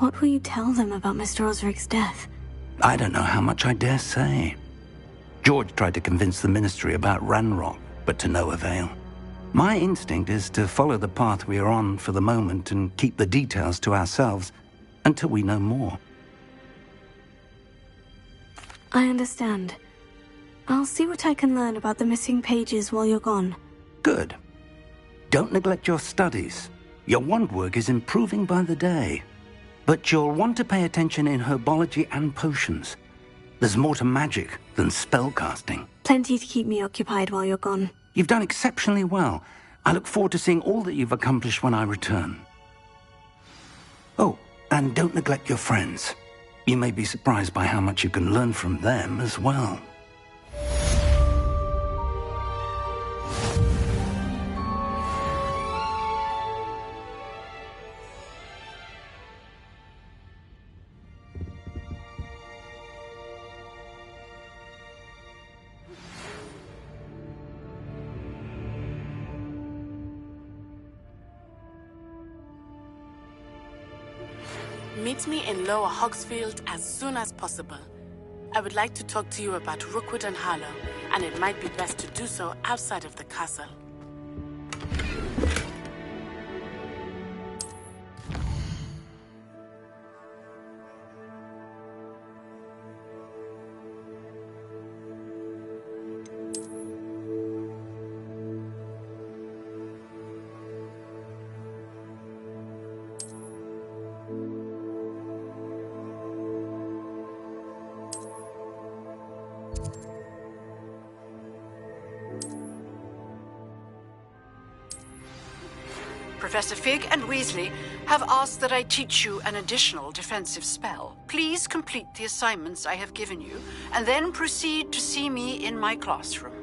What will you tell them about Mr. Osric's death? I don't know how much I dare say. George tried to convince the Ministry about Ranrock, but to no avail. My instinct is to follow the path we are on for the moment and keep the details to ourselves until we know more. I understand. I'll see what I can learn about the missing pages while you're gone. Good. Don't neglect your studies. Your wand work is improving by the day. But you'll want to pay attention in herbology and potions. There's more to magic than spellcasting. Plenty to keep me occupied while you're gone. You've done exceptionally well. I look forward to seeing all that you've accomplished when I return. Oh, and don't neglect your friends. You may be surprised by how much you can learn from them as well. Meet me in Lower Hogsfield as soon as possible. I would like to talk to you about Rookwood and Harlow, and it might be best to do so outside of the castle. Professor Fig and Weasley have asked that I teach you an additional defensive spell. Please complete the assignments I have given you, and then proceed to see me in my classroom.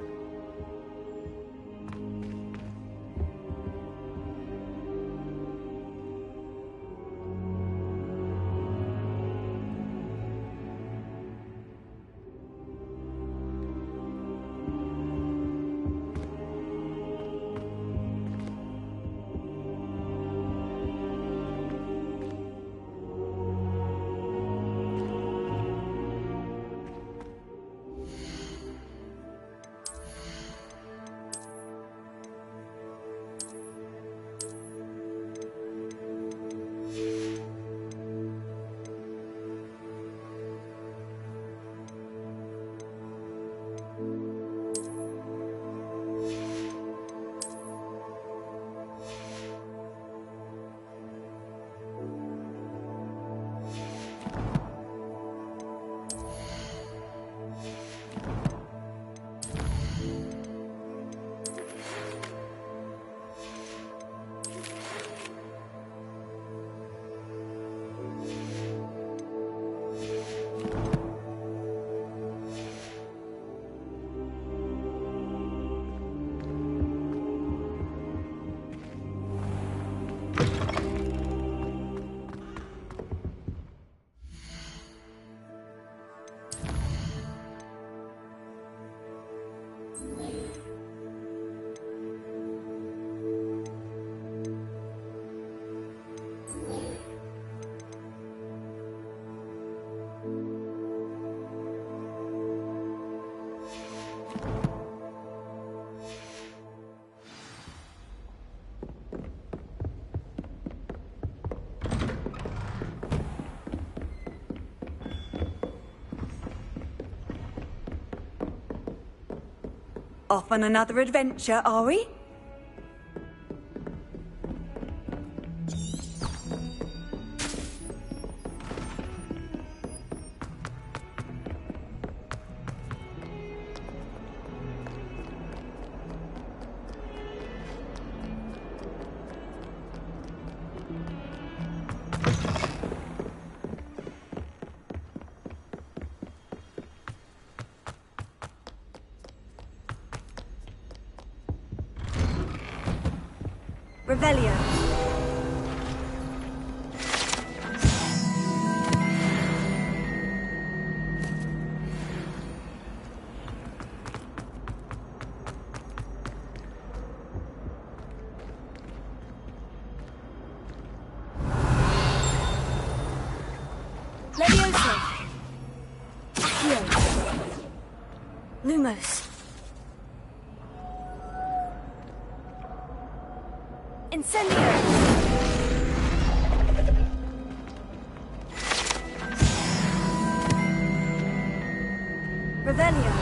Off on another adventure, are we? Revelio. Levioso. Accio. Lumos. Incendio. Revelio.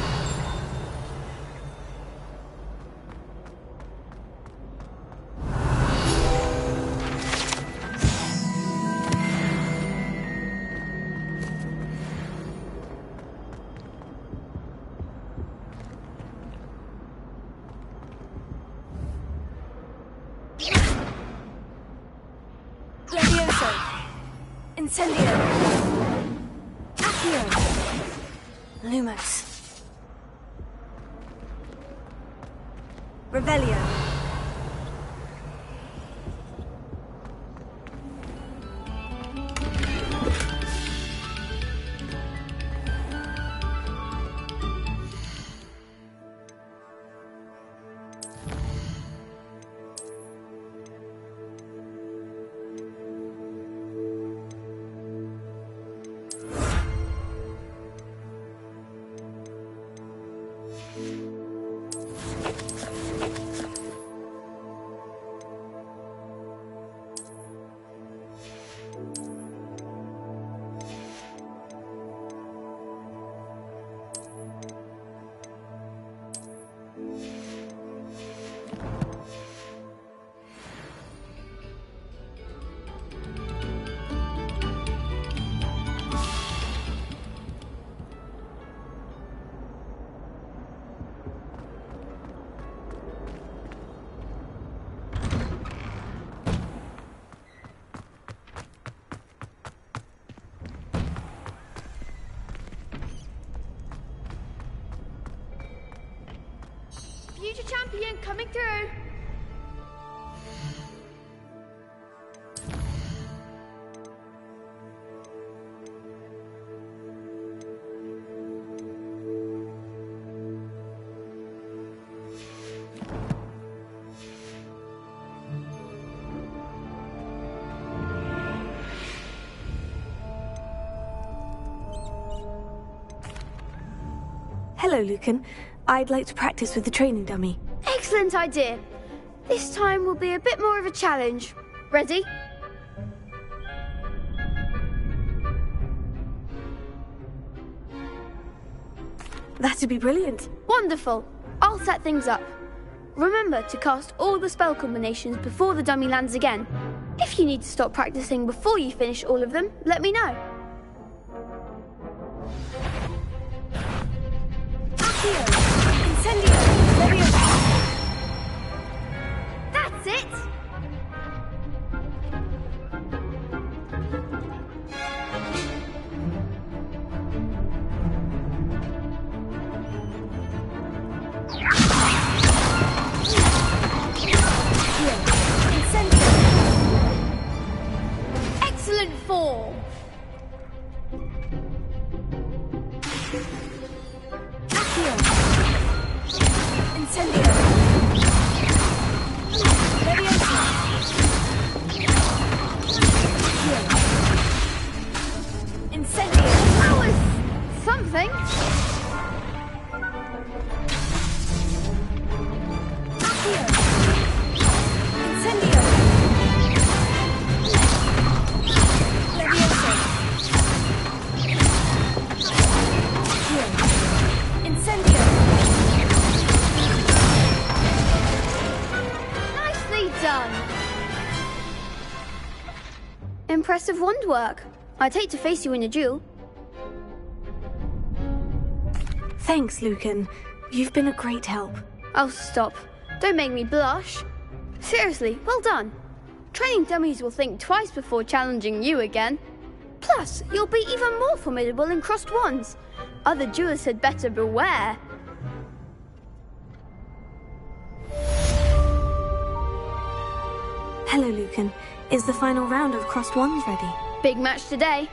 Levioso. Incendio. Accio. Lumos. Revelio. Future champion coming through. Hello, Lucan. I'd like to practice with the training dummy. Excellent idea. This time will be a bit more of a challenge. Ready? That'd be brilliant. Wonderful. I'll set things up. Remember to cast all the spell combinations before the dummy lands again. If you need to stop practicing before you finish all of them, let me know. Incendio. Levioso. That's it! Incendio. Excellent form! Accio. Incendio. Levioso. Accio. Incendio. That was something. Accio. Incendio. Levioso. Accio. Incendio. Nicely done. Impressive wand work. I'd hate to face you in a duel. Thanks, Lucan. You've been a great help. Oh, stop. Don't make me blush. Seriously, well done. Training dummies will think twice before challenging you again. Plus, you'll be even more formidable in crossed wands. Other duelists had better beware. Hello, Lucan. Is the final round of crossed wands ready? Big match today.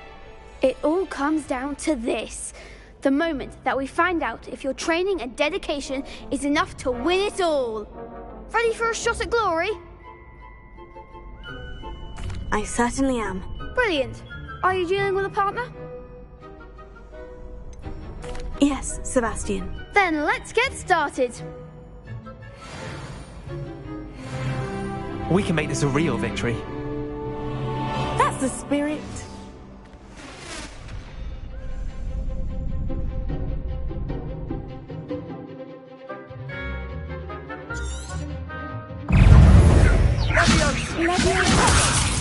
It all comes down to this. The moment that we find out if your training and dedication is enough to win it all. Ready for a shot at glory? I certainly am. Brilliant. Are you dealing with a partner? Yes, Sebastian. Then let's get started. We can make this a real victory. That's the spirit. Leviosa!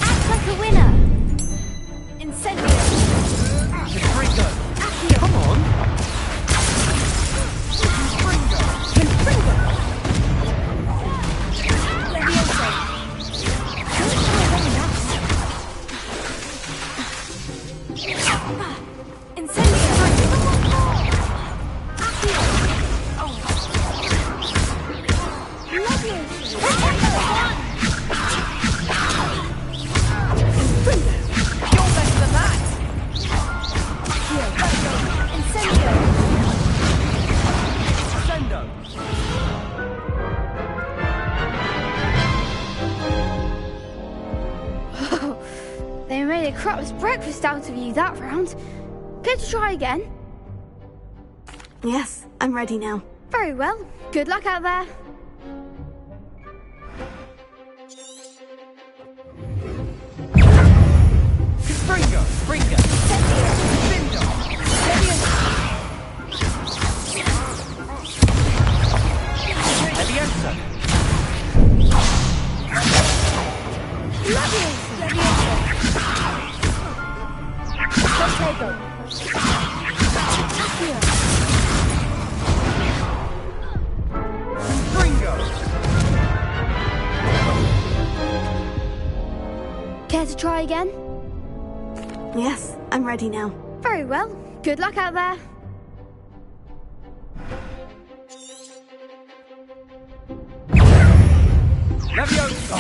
Act like a winner! Incendio! Confringo! Come on! Confringo! Leviosa! Incendio! They made a crap's breakfast out of you that round. Care to try again? Yes, I'm ready now. Very well. Good luck out there. Confringo! Confringo! Leviosa! Confringo! Care to try again? Yes, I'm ready now. Very well. Good luck out there. Leviosa!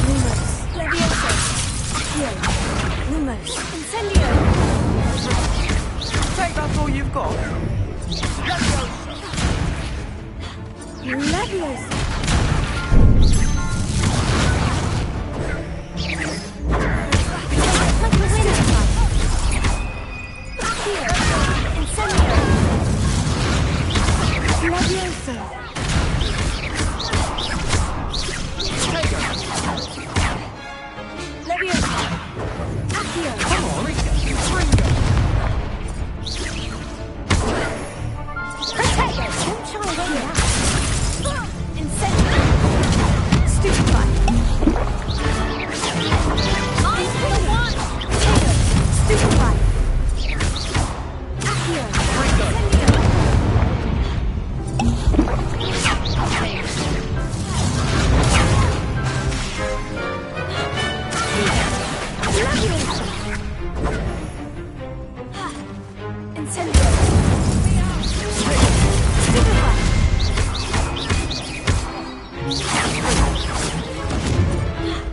Lumos! Leviosa! Accio! Lumos! Incendio! Take that's all you've got? Leviosa! Like a winner! Accio! Incendio! Leviosa! Leviosa! Accio! Come on! Protego! Don't shy away now! Incendio! Stupefy! Eyes for the one! Protego! Stupefy! Accio! Incendio! Leviosa! Incendio! Stupefy!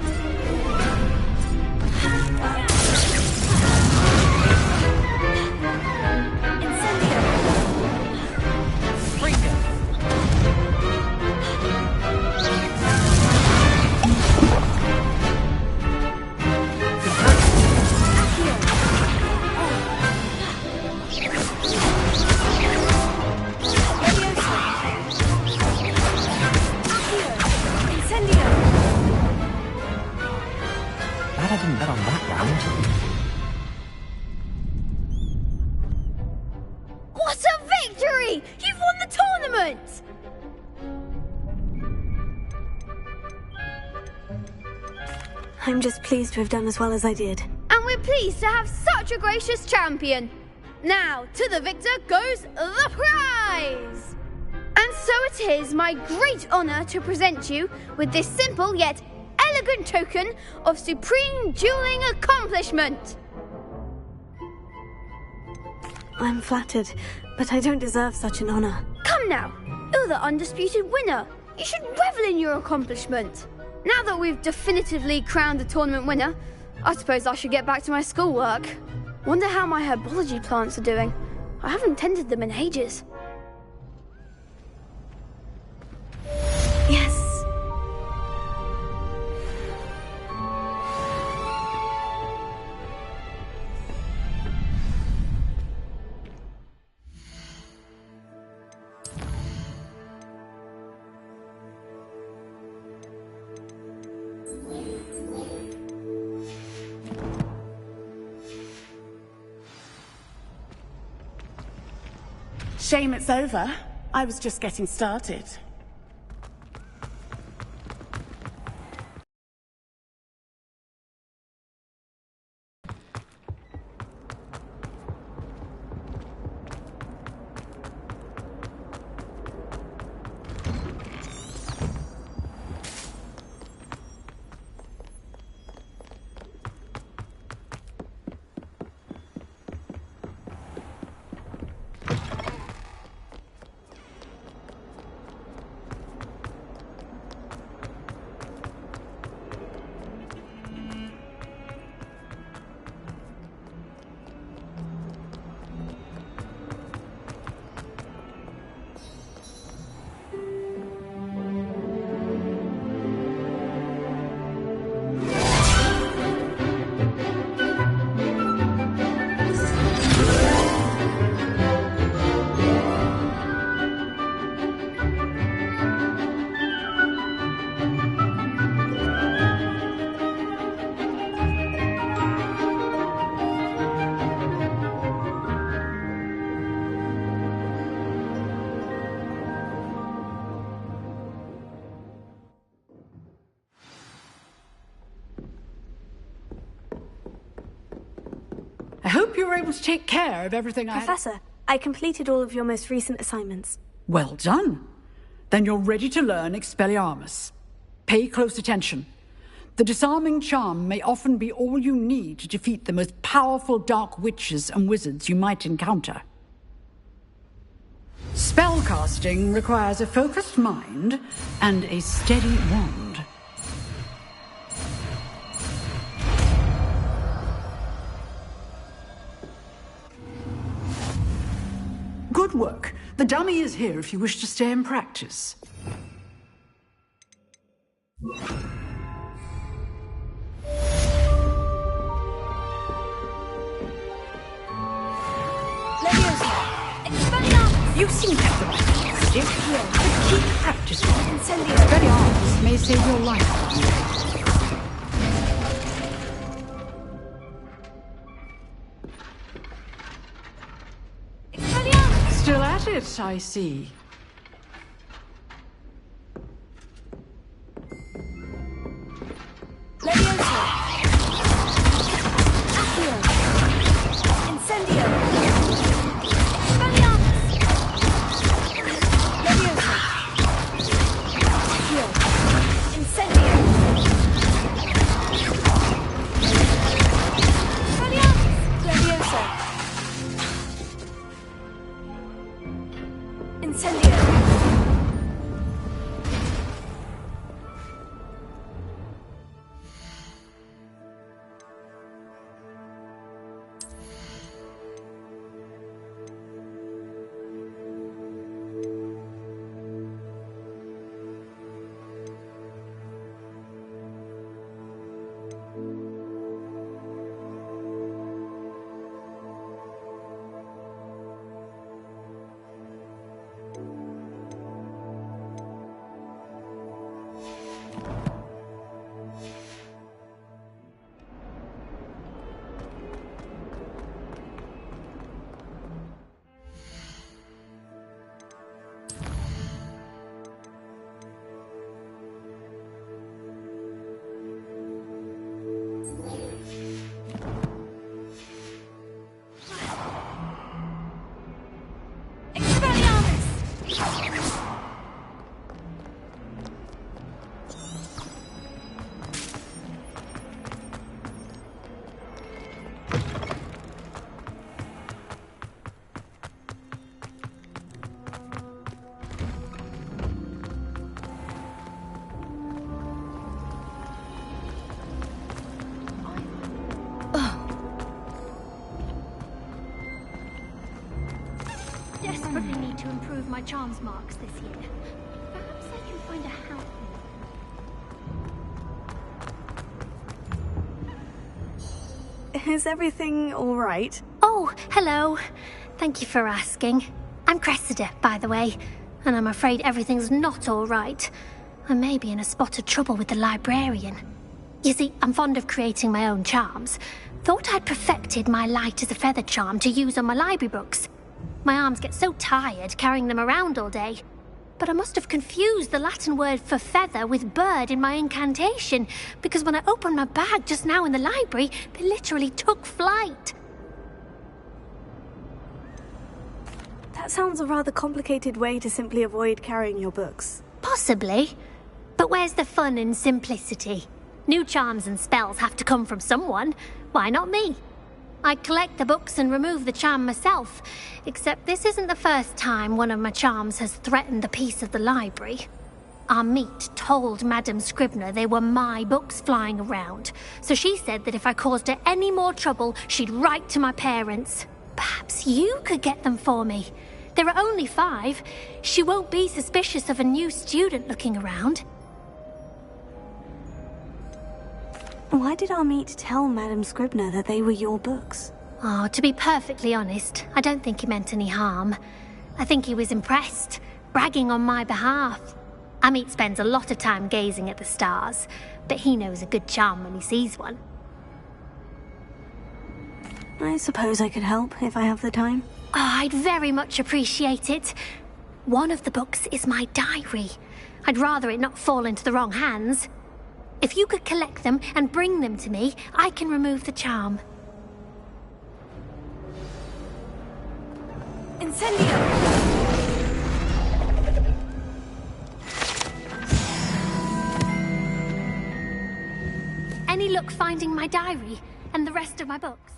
Incendio! Confringo! Incendio! Glad I didn't bet on that round. What a victory! You've won the tournament! I'm just pleased to have done as well as I did. And we're pleased to have such a gracious champion. Now, to the victor goes the prize! And so it is my great honour to present you with this simple yet elegant token of supreme dueling accomplishment. I'm flattered, but I don't deserve such an honor. Come now, you're the undisputed winner. You should revel in your accomplishment. Now that we've definitively crowned the tournament winner, I suppose I should get back to my schoolwork. Wonder how my herbology plants are doing. I haven't tended them in ages. Yes. Shame it's over. I was just getting started. I hope you were able to take care of everything Professor, I completed all of your most recent assignments. Well done. Then you're ready to learn Expelliarmus. Pay close attention. The disarming charm may often be all you need to defeat the most powerful dark witches and wizards you might encounter. Spellcasting requires a focused mind and a steady wand. Good work. The dummy is here if you wish to stay and practice. You seem to have the right stick here, but keep practicing. Expelliarmus may save your life. Still at it, I see. Desperately need to improve my charms marks this year. Perhaps I can find a help. Is everything all right? Oh, hello. Thank you for asking. I'm Cressida, by the way, and I'm afraid everything's not all right. I may be in a spot of trouble with the librarian. You see, I'm fond of creating my own charms. Thought I'd perfected my light as a feather charm to use on my library books. My arms get so tired carrying them around all day. But I must have confused the Latin word for feather with bird in my incantation, because when I opened my bag just now in the library, they literally took flight. That sounds a rather complicated way to simply avoid carrying your books. Possibly. But where's the fun in simplicity? New charms and spells have to come from someone. Why not me? I collect the books and remove the charm myself, except this isn't the first time one of my charms has threatened the peace of the library. Our meet told Madame Scribner they were my books flying around, so she said that if I caused her any more trouble, she'd write to my parents. Perhaps you could get them for me. There are only 5. She won't be suspicious of a new student looking around. Why did Amit tell Madame Scribner that they were your books? Oh, to be perfectly honest, I don't think he meant any harm. I think he was impressed, bragging on my behalf. Amit spends a lot of time gazing at the stars, but he knows a good charm when he sees one. I suppose I could help if I have the time. Oh, I'd very much appreciate it. One of the books is my diary. I'd rather it not fall into the wrong hands. If you could collect them and bring them to me, I can remove the charm. Incendio! Any luck finding my diary and the rest of my books?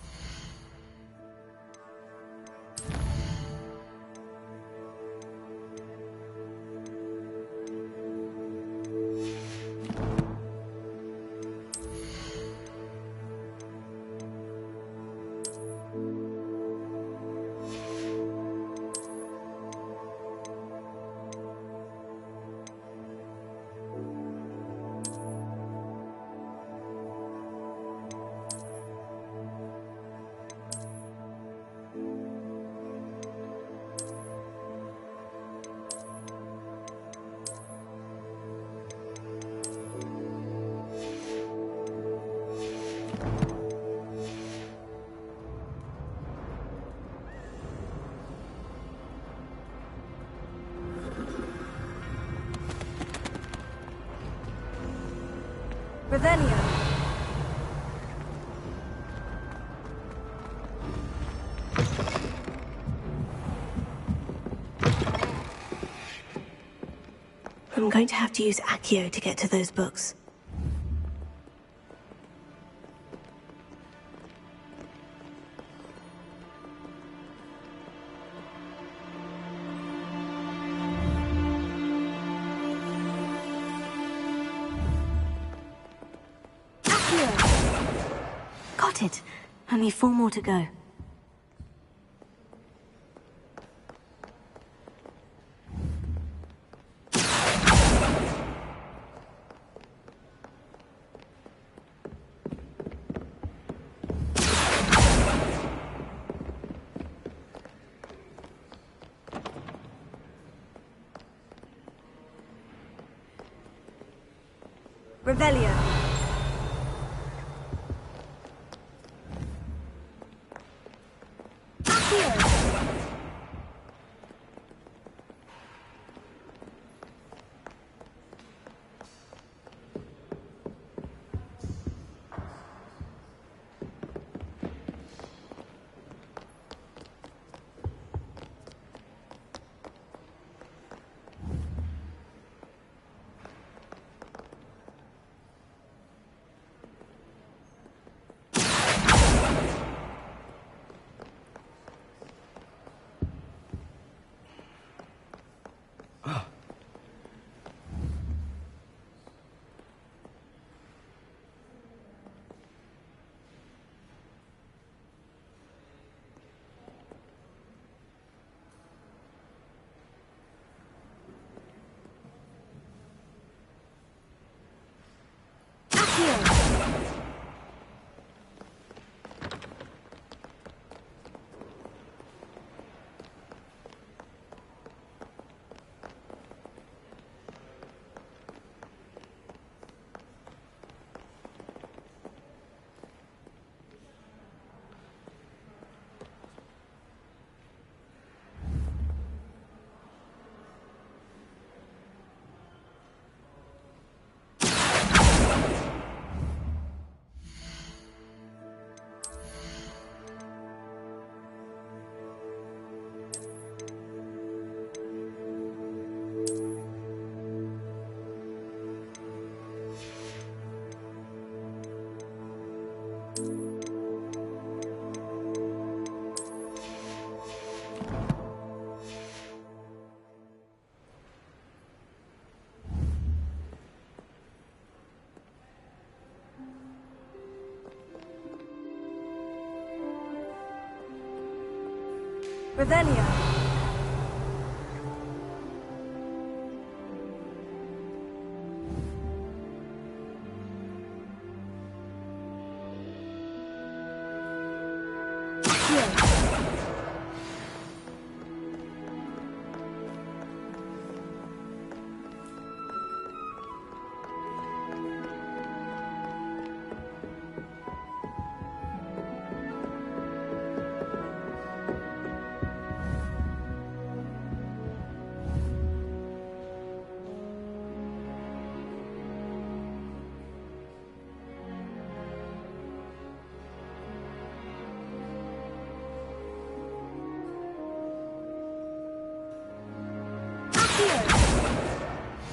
Revelio. I'm going to have to use Accio to get to those books. Got it. Only 4 more to go. Revelio. Revelio.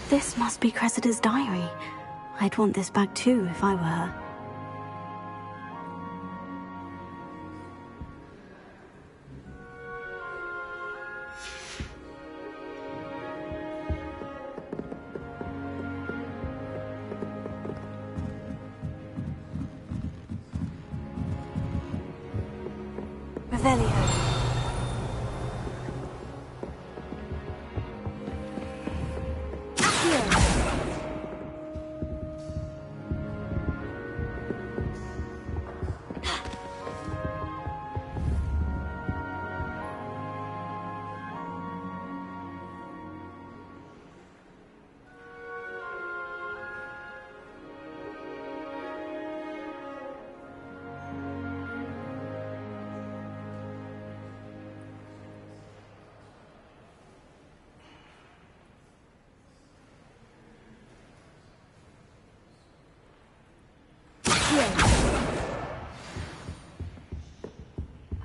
This must be Cressida's diary. I'd want this back too if I were her. Revelio.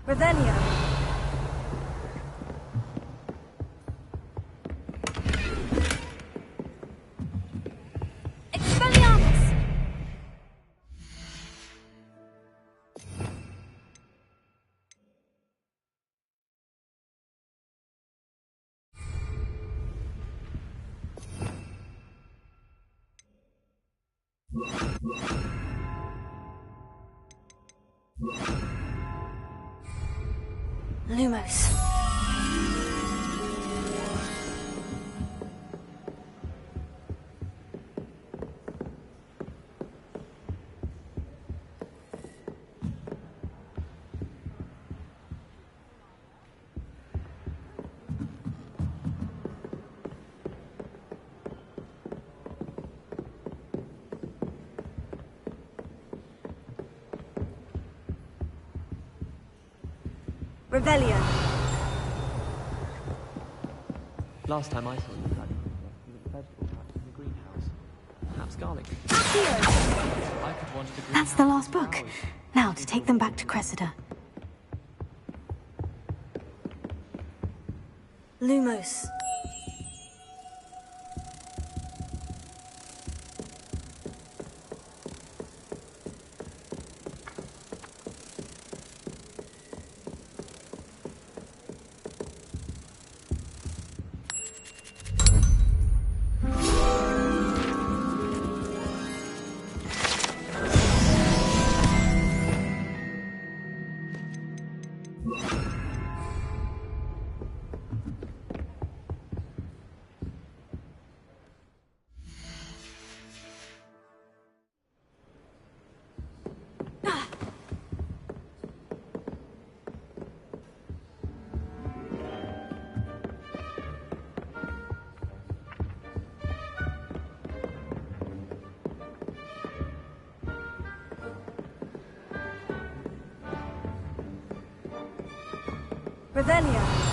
Revelio. Expelliarmus! Lumos. Revelio. Last time I saw you cutting the vegetable patch in the greenhouse. Perhaps garlic. I could watch the That's the last book. Now to take them back to Cressida. Lumos. Revelio.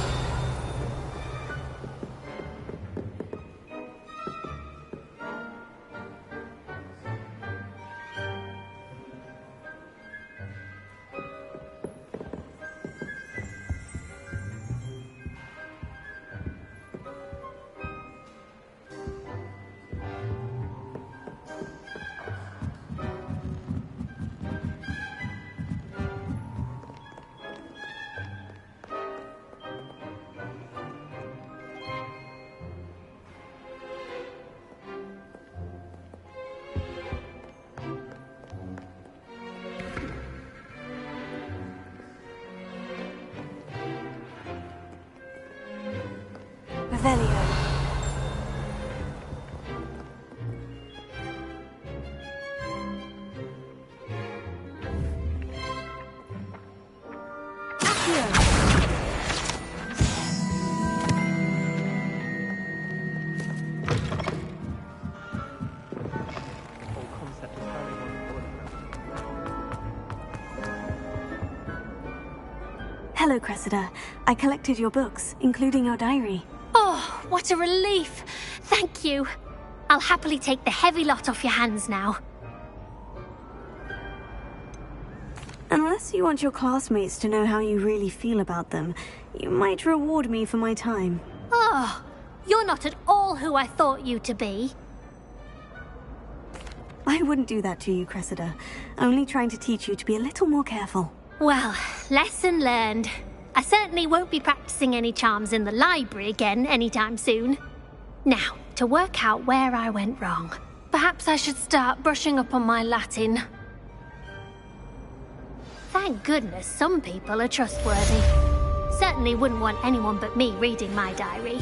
Revelio. Whole concept of carrying on Hello, Cressida. I collected your books, including your diary. Oh, what a relief! Thank you. I'll happily take the heavy lot off your hands now. Unless you want your classmates to know how you really feel about them, you might reward me for my time. Oh, you're not at all who I thought you to be. I wouldn't do that to you, Cressida. Only trying to teach you to be a little more careful. Well, lesson learned. I certainly won't be practicing any charms in the library again anytime soon. Now, to work out where I went wrong. Perhaps I should start brushing up on my Latin. Thank goodness some people are trustworthy. Certainly wouldn't want anyone but me reading my diary.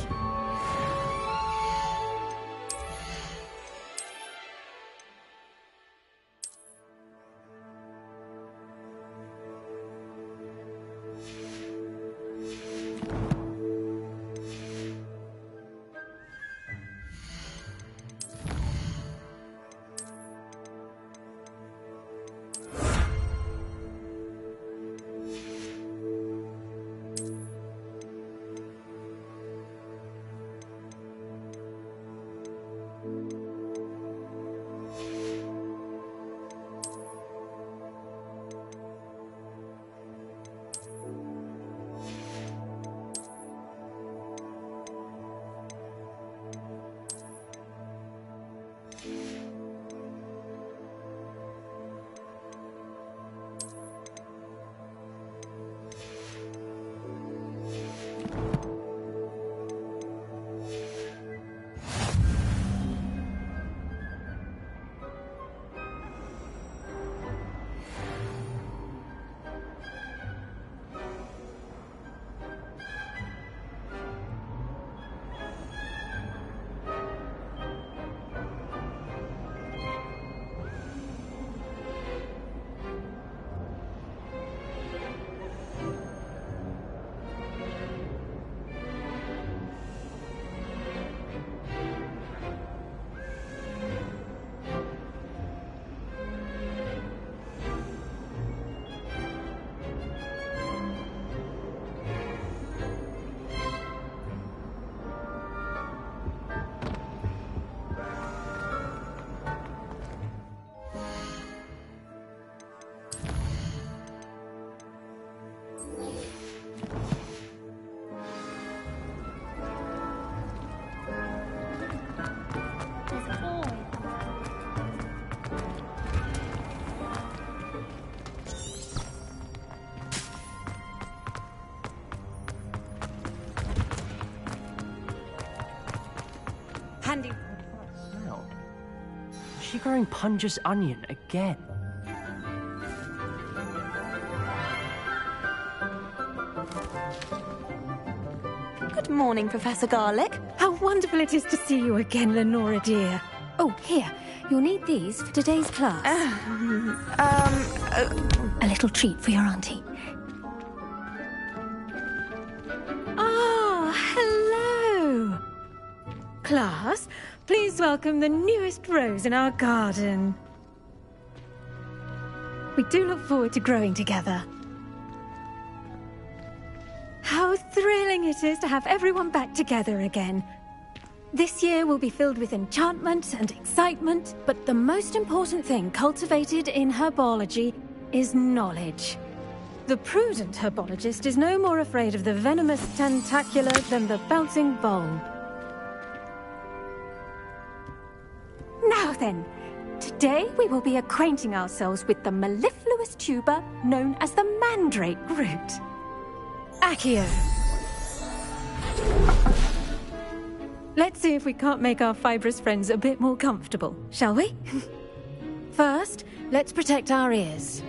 Handy. smell. Is she growing Punja's onion again? Good morning, Professor Garlick. How wonderful it is to see you again, Lenora dear. Oh, here. You'll need these for today's class. A little treat for your auntie. Ah, hello. Class, please welcome the newest rose in our garden. We do look forward to growing together. How thrilling it is to have everyone back together again. This year will be filled with enchantment and excitement, but the most important thing cultivated in herbology is knowledge. The prudent herbologist is no more afraid of the venomous tentacula than the bouncing vole. Now then, today we will be acquainting ourselves with the mellifluous tuber known as the mandrake root. Accio. Let's see if we can't make our fibrous friends a bit more comfortable, shall we? First, let's protect our ears.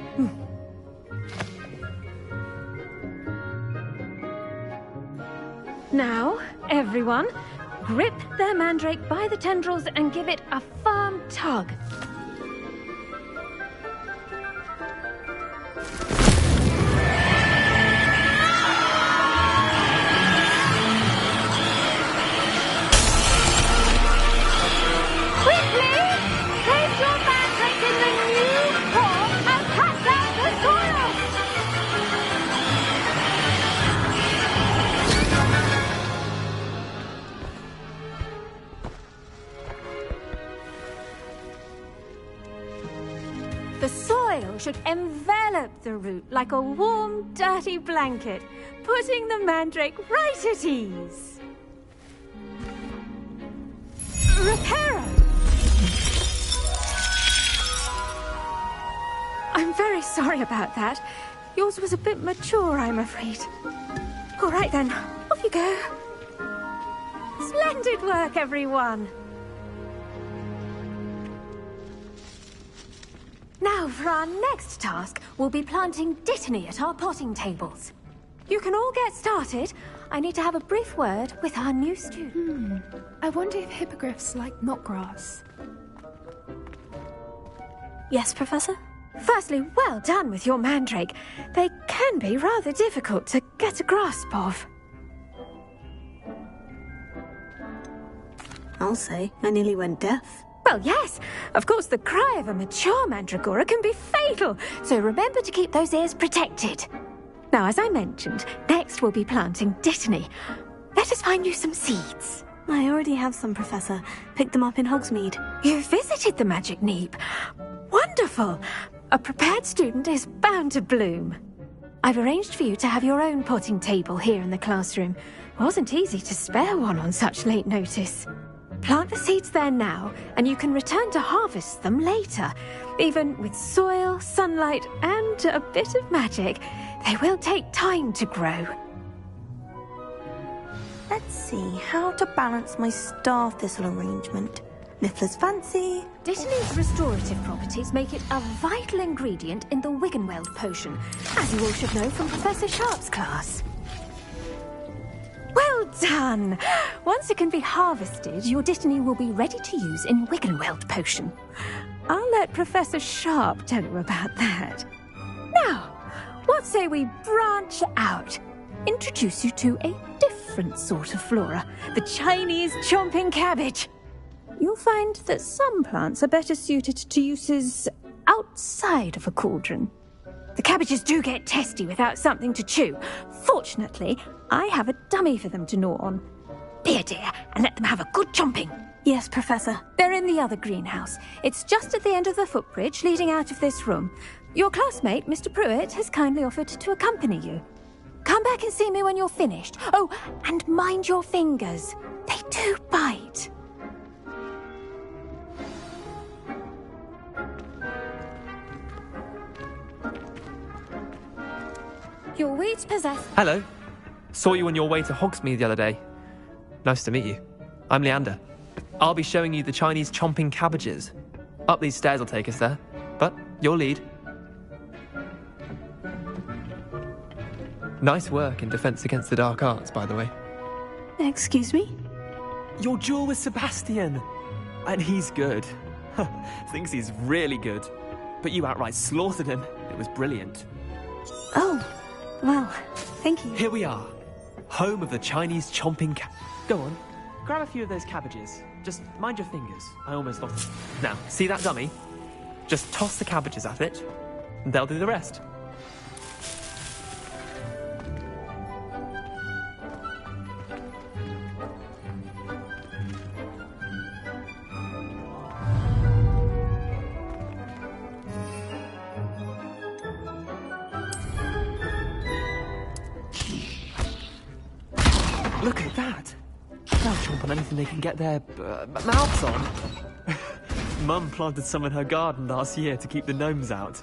Now, everyone, grip their mandrake by the tendrils and give it a firm tug. The soil should envelop the root like a warm, dirty blanket, putting the mandrake right at ease. Reparo! I'm very sorry about that. Yours was a bit mature, I'm afraid. All right then, off you go. Splendid work, everyone. Now, for our next task, we'll be planting Dittany at our potting tables. You can all get started. I need to have a brief word with our new student. I wonder if hippogriffs like knotgrass. Yes, Professor? Firstly, well done with your mandrake. They can be rather difficult to get a grasp of. I'll say, I nearly went deaf. Well, yes. Of course, the cry of a mature mandragora can be fatal, so remember to keep those ears protected. Now, as I mentioned, next we'll be planting Dittany. Let us find you some seeds. I already have some, Professor. Picked them up in Hogsmeade. You visited the Magic Neep. Wonderful. A prepared student is bound to bloom. I've arranged for you to have your own potting table here in the classroom. Wasn't easy to spare one on such late notice. Plant the seeds there now, and you can return to harvest them later. Even with soil, sunlight, and a bit of magic, they will take time to grow. Let's see how to balance my star thistle arrangement. Niffler's fancy. Dittany's restorative properties make it a vital ingredient in the Wiggenweld potion, as you all should know from Professor Sharp's class. Well done! Once it can be harvested, your Dittany will be ready to use in Wiggenweld potion. I'll let Professor Sharp tell you about that. Now, what say we branch out? Introduce you to a different sort of flora, the Chinese chomping cabbage. You'll find that some plants are better suited to uses outside of a cauldron. The cabbages do get testy without something to chew. Fortunately, I have a dummy for them to gnaw on. Be a dear and let them have a good chomping. Yes, Professor. They're in the other greenhouse. It's just at the end of the footbridge leading out of this room. Your classmate, Mr. Pruitt, has kindly offered to accompany you. Come back and see me when you're finished. Oh, and mind your fingers. They do bite. Your weeds possess... Hello. Saw you on your way to Hogsmeade the other day. Nice to meet you. I'm Leander. I'll be showing you the Chinese chomping cabbages. Up these stairs will take us there, but your lead. Nice work in Defense Against the Dark Arts, by the way. Excuse me? Your duel with Sebastian. And he's good. Thinks he's really good. But you outright slaughtered him. It was brilliant. Oh, well, thank you. Here we are. Home of the Chinese chomping Go on. Grab a few of those cabbages. Just mind your fingers. I almost lost it. Now, see that dummy? Just toss the cabbages at it, and they'll do the rest. Look at that! They'll chomp on anything they can get their mouths on. Mum planted some in her garden last year to keep the gnomes out.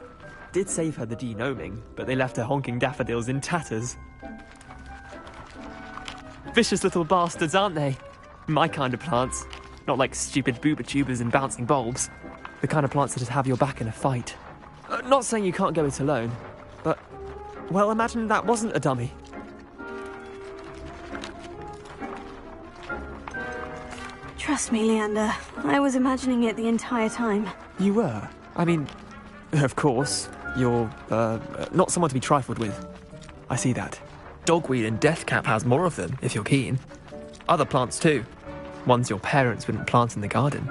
Did save her the de-gnoming, but they left her honking daffodils in tatters. Vicious little bastards, aren't they? My kind of plants. Not like stupid booba tubers and bouncing bulbs. The kind of plants that just have your back in a fight. Not saying you can't go it alone, but... well, imagine that wasn't a dummy. Trust me, Leander. I was imagining it the entire time. You were? I mean, of course, you're, not someone to be trifled with. I see that. Dogweed and deathcap has more of them, if you're keen. Other plants too. Ones your parents wouldn't plant in the garden.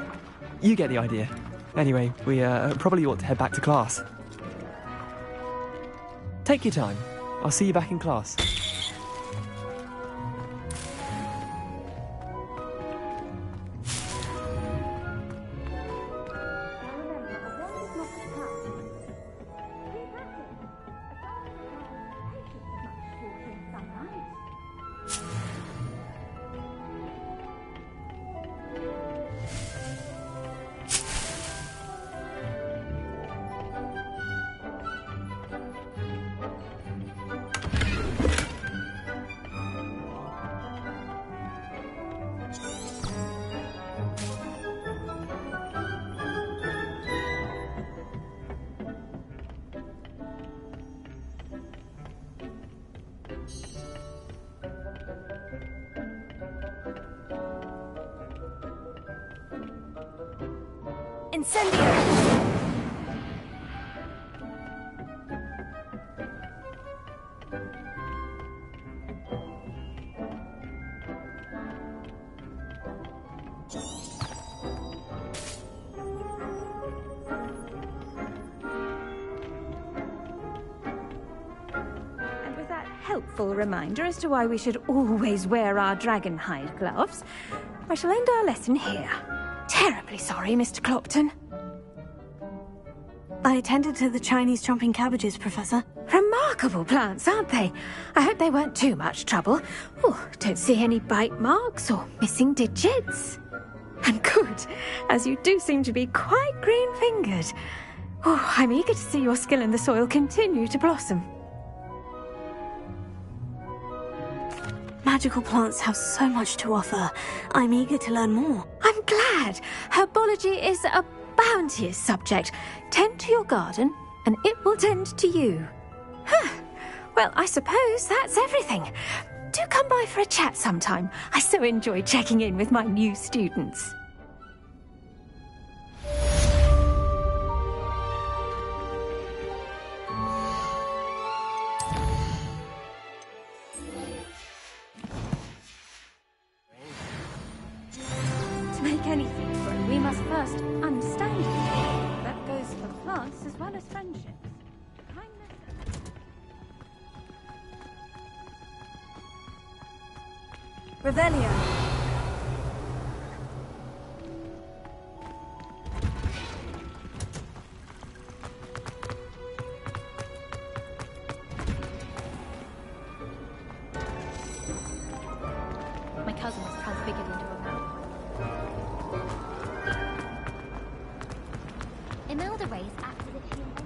You get the idea. Anyway, we probably ought to head back to class. Take your time. I'll see you back in class. Incendio! And with that helpful reminder as to why we should always wear our dragonhide gloves, I shall end our lesson here. Terribly sorry, Mr. Clopton. I attended to the Chinese chomping cabbages, Professor. Remarkable plants, aren't they? I hope they weren't too much trouble. Oh, don't see any bite marks or missing digits. And good, as you do seem to be quite green-fingered. Oh, I'm eager to see your skill in the soil continue to blossom. Magical plants have so much to offer. I'm eager to learn more. I'm glad. Herbology is a bounteous subject. Tend to your garden, and it will tend to you. Huh. Well, I suppose that's everything. Do come by for a chat sometime. I so enjoy checking in with my new students. To make anything grow, we must first understand it. That goes for plants as well as friendships. Revelio. My cousin was transfigured into a man. Imelda rays act as if she invented.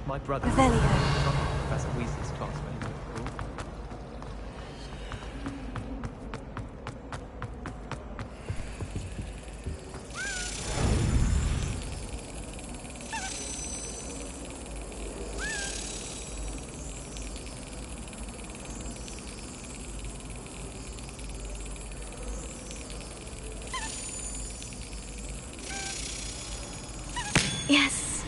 My brother. Revelio. Professor Weasley's classmate. Yes.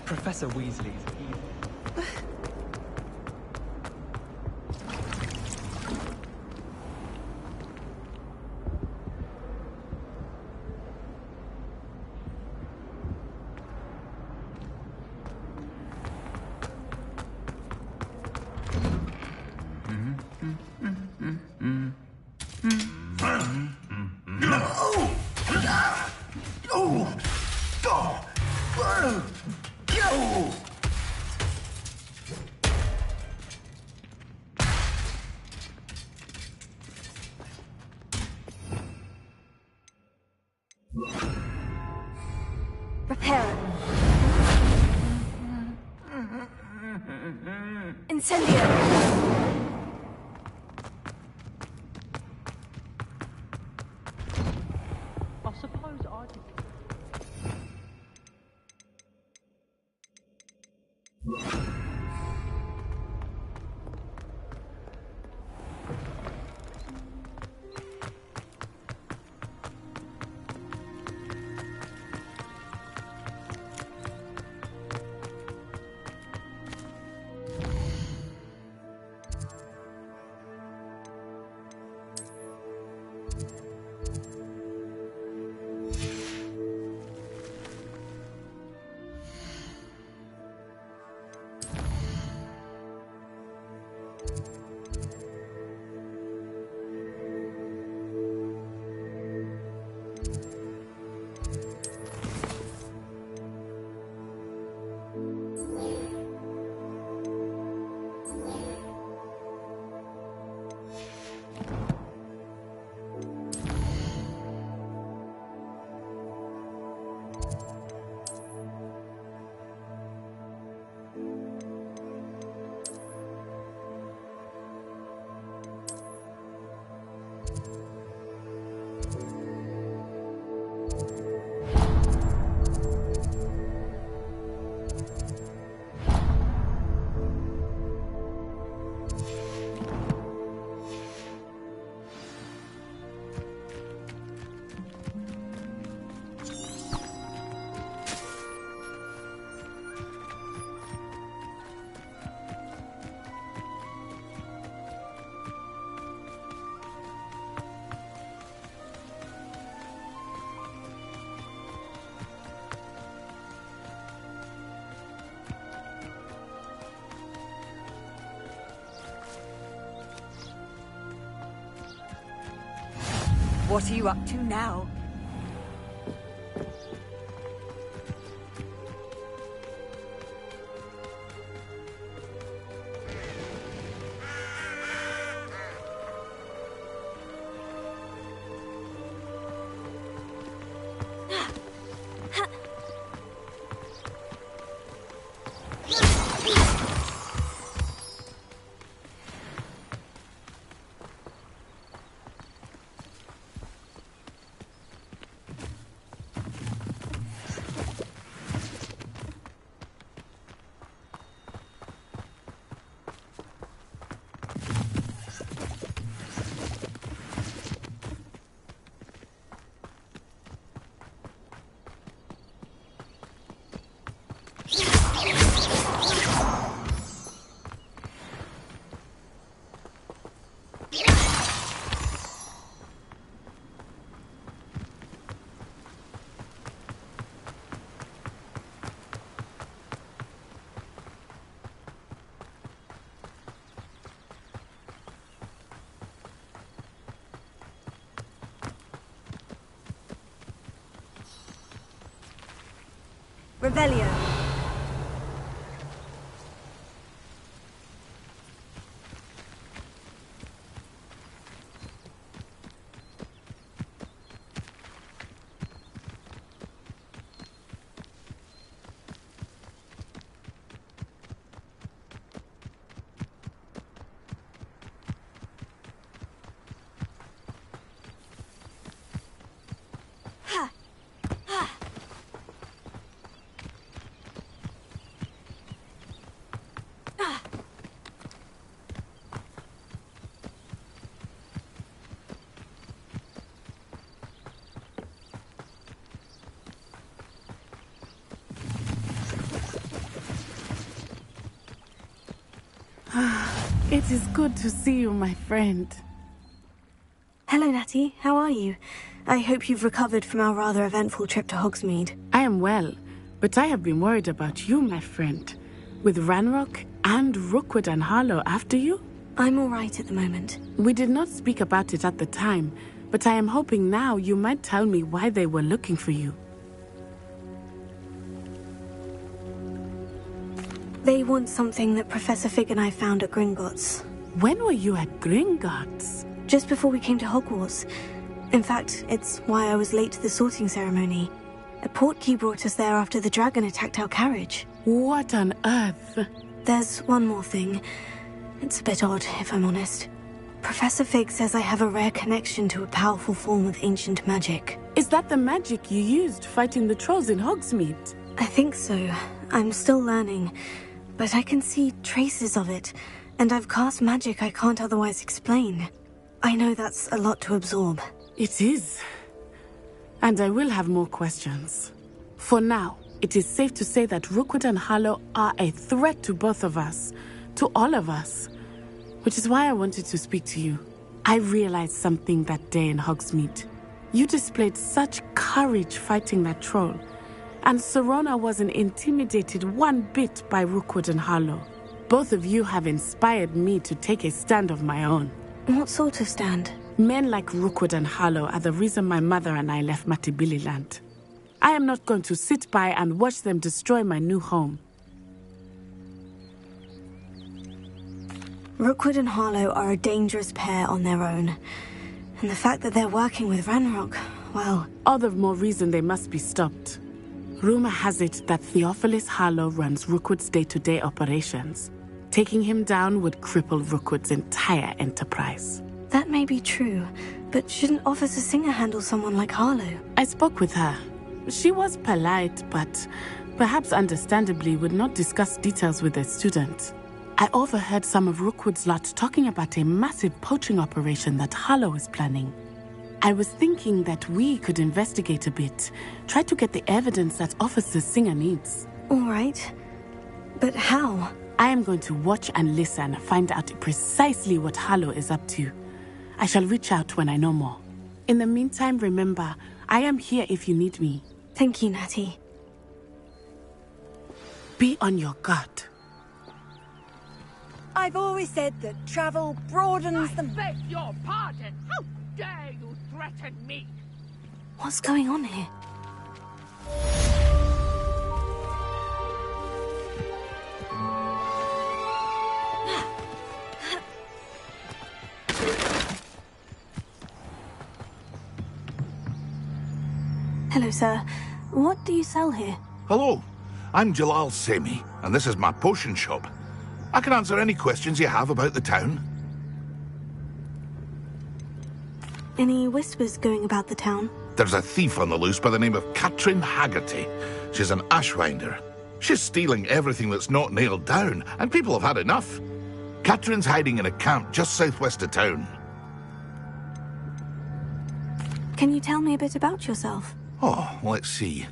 Professor Weasley's evil. Incendio! What are you up to now? Revelio. It is good to see you, my friend. Hello, Natty. How are you? I hope you've recovered from our rather eventful trip to Hogsmeade. I am well, but I have been worried about you, my friend. With Ranrock and Rookwood and Harlow after you? I'm all right at the moment. We did not speak about it at the time, but I am hoping now you might tell me why they were looking for you. They want something that Professor Fig and I found at Gringotts. When were you at Gringotts? Just before we came to Hogwarts. In fact, it's why I was late to the sorting ceremony. A portkey brought us there after the dragon attacked our carriage. What on earth? There's one more thing. It's a bit odd, if I'm honest. Professor Fig says I have a rare connection to a powerful form of ancient magic. Is that the magic you used fighting the trolls in Hogsmeade? I think so. I'm still learning, but I can see traces of it, and I've cast magic I can't otherwise explain. I know that's a lot to absorb. It is. And I will have more questions. For now, it is safe to say that Rookwood and Harlow are a threat to both of us, to all of us. Which is why I wanted to speak to you. I realized something that day in Hogsmeade. You displayed such courage fighting that troll, and Serona wasn't intimidated one bit by Rookwood and Harlow. Both of you have inspired me to take a stand of my own. What sort of stand? Men like Rookwood and Harlow are the reason my mother and I left Matibili land. I am not going to sit by and watch them destroy my new home. Rookwood and Harlow are a dangerous pair on their own. And the fact that they're working with Ranrock, well... All the more reason they must be stopped. Rumor has it that Theophilus Harlow runs Rookwood's day-to-day operations. Taking him down would cripple Rookwood's entire enterprise. That may be true, but shouldn't Officer Singer handle someone like Harlow? I spoke with her. She was polite, but perhaps understandably would not discuss details with a student. I overheard some of Rookwood's lot talking about a massive poaching operation that Harlow is planning. I was thinking that we could investigate a bit, try to get the evidence that Officer Singer needs. All right. But how? I am going to watch and listen, find out precisely what Harlow is up to. I shall reach out when I know more. In the meantime, remember, I am here if you need me. Thank you, Natty. Be on your guard. I've always said that travel broadens the... Beg your pardon! How dare you threaten me? What's going on here? Hello, sir. What do you sell here? Hello, I'm Jalal Semi, and this is my potion shop. I can answer any questions you have about the town. Any whispers going about the town? There's a thief on the loose by the name of Katrin Haggerty. She's an ashwinder. She's stealing everything that's not nailed down, and people have had enough. Katrin's hiding in a camp just southwest of town. Can you tell me a bit about yourself? Oh, let's see.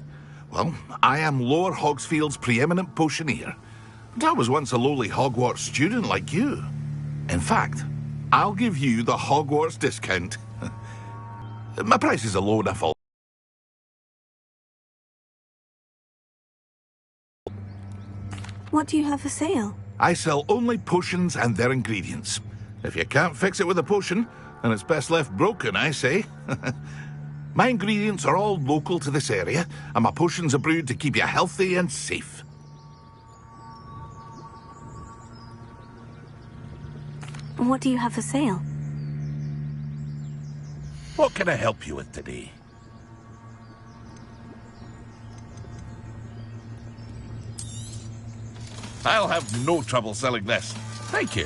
Well, I am Lower Hogsfield's preeminent potioneer. But I was once a lowly Hogwarts student like you. In fact, I'll give you the Hogwarts discount. My prices are low enough. What do you have for sale? I sell only potions and their ingredients. If you can't fix it with a potion, then it's best left broken, I say. My ingredients are all local to this area, and my potions are brewed to keep you healthy and safe. What do you have for sale? What can I help you with today? I'll have no trouble selling this. Thank you.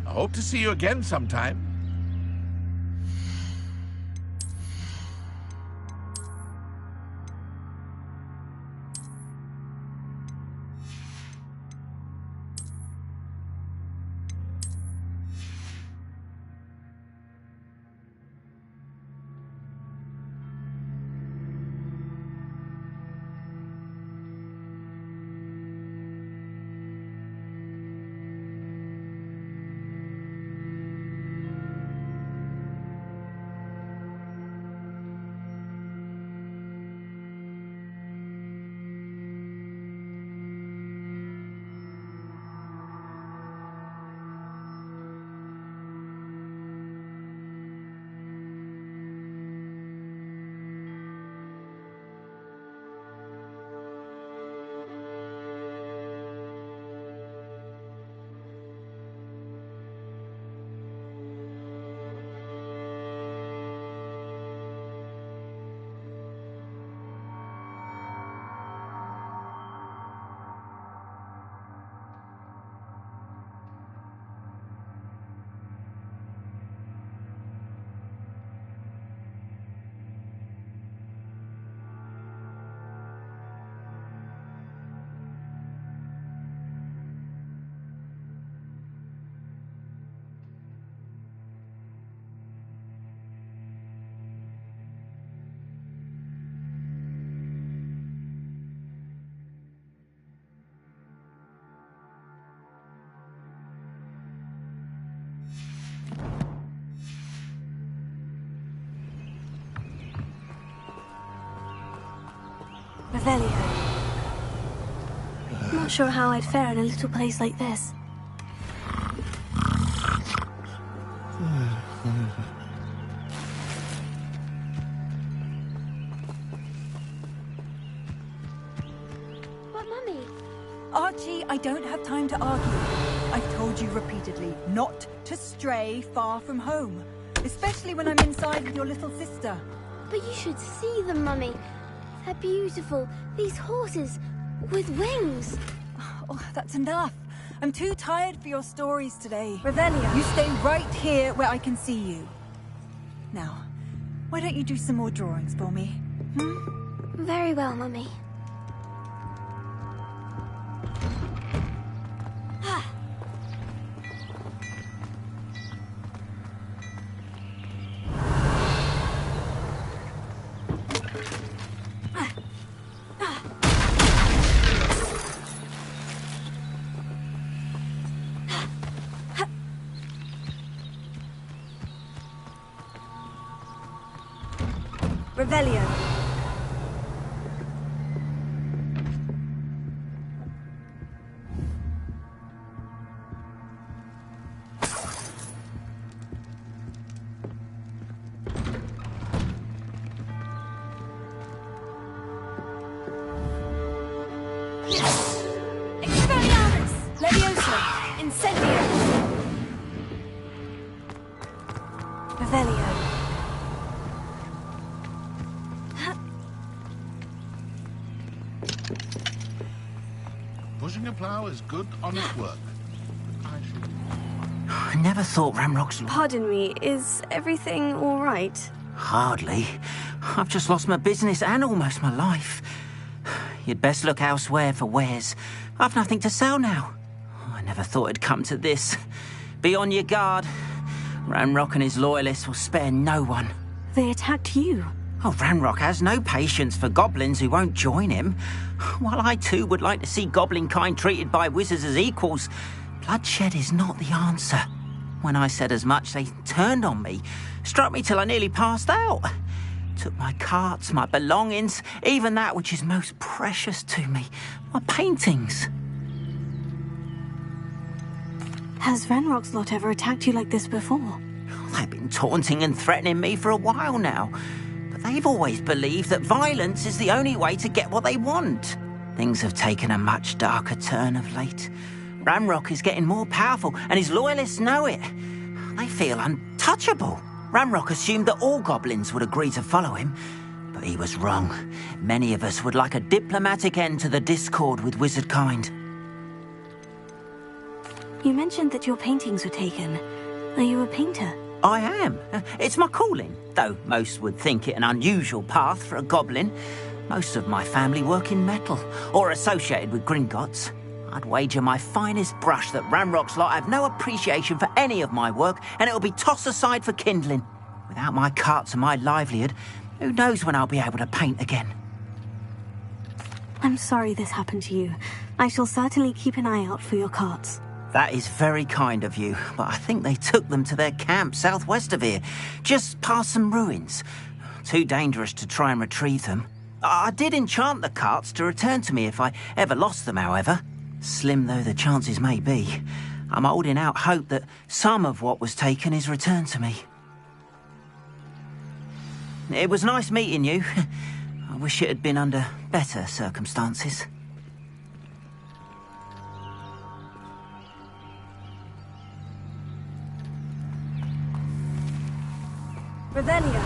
I hope to see you again sometime. Revelio. Not sure how I'd fare in a little place like this. But Mummy... Archie, I don't have time to argue. I've told you repeatedly not to stray far from home. Especially when I'm inside with your little sister. But you should see them, Mummy. They're beautiful. These horses with wings. Oh, that's enough. I'm too tired for your stories today. Revelio. You stay right here where I can see you. Now, why don't you do some more drawings for me? Very well, Mummy. Revelio. Expelliarmus! Levioso! Incendio! Revelio. Pushing a plough is good, honest work. I never thought Ramrock's... Pardon me, is everything all right? Hardly. I've just lost my business and almost my life. You'd best look elsewhere for wares. I've nothing to sell now. I never thought it'd come to this. Be on your guard. Ranrock and his loyalists will spare no one. They attacked you. Oh, Ranrock has no patience for goblins who won't join him. While I too would like to see goblin kind treated by wizards as equals, bloodshed is not the answer. When I said as much, they turned on me, struck me till I nearly passed out. Took my carts, my belongings, even that which is most precious to me, my paintings. Has Ranrock's lot ever attacked you like this before? They've been taunting and threatening me for a while now. But they've always believed that violence is the only way to get what they want. Things have taken a much darker turn of late. Ranrock is getting more powerful, and his loyalists know it. They feel untouchable. Ranrock assumed that all goblins would agree to follow him, but he was wrong. Many of us would like a diplomatic end to the discord with wizard kind. You mentioned that your paintings were taken. Are you a painter? I am. It's my calling, though most would think it an unusual path for a goblin. Most of my family work in metal, or associated with Gringotts. I'd wager my finest brush that Ranrock's lot have no appreciation for any of my work, and it'll be tossed aside for kindling. Without my carts and my livelihood, who knows when I'll be able to paint again? I'm sorry this happened to you. I shall certainly keep an eye out for your carts. That is very kind of you, but I think they took them to their camp southwest of here, just past some ruins. Too dangerous to try and retrieve them. I did enchant the carts to return to me if I ever lost them, however. Slim though the chances may be, I'm holding out hope that some of what was taken is returned to me. It was nice meeting you. I wish it had been under better circumstances. Revelio.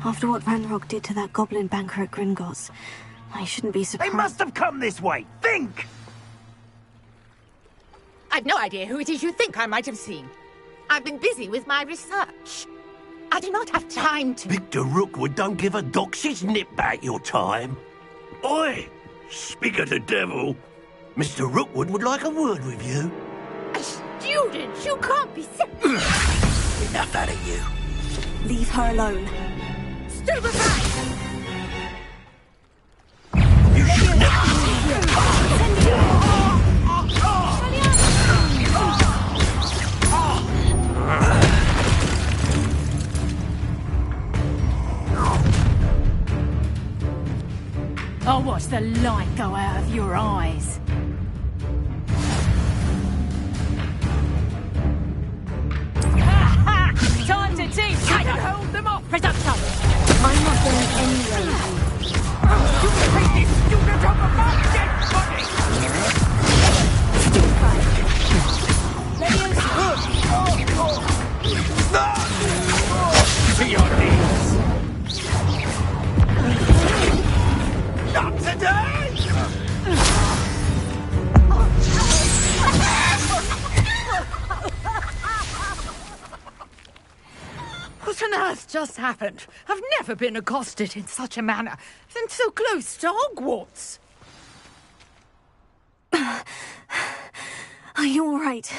After what Ranrock did to that goblin banker at Gringotts, I shouldn't be surprised. They must have come this way! Think! I've no idea who it is you think I might have seen. I've been busy with my research. I do not have time to... Victor Rookwood don't give a doxy's nip back your time. Oi! Speak of the devil. Mr. Rookwood would like a word with you. A student? You can't be sick. Enough out of you. Leave her alone. Stupefy! You should never... I'll watch the light go out of your eyes. Time to teach! I can hold them off! Presumption! I'm not going anywhere. You take this student off of my dead body! To your knees! Not today! What on earth just happened? I've never been accosted in such a manner, and so close to Hogwarts. Are you all right?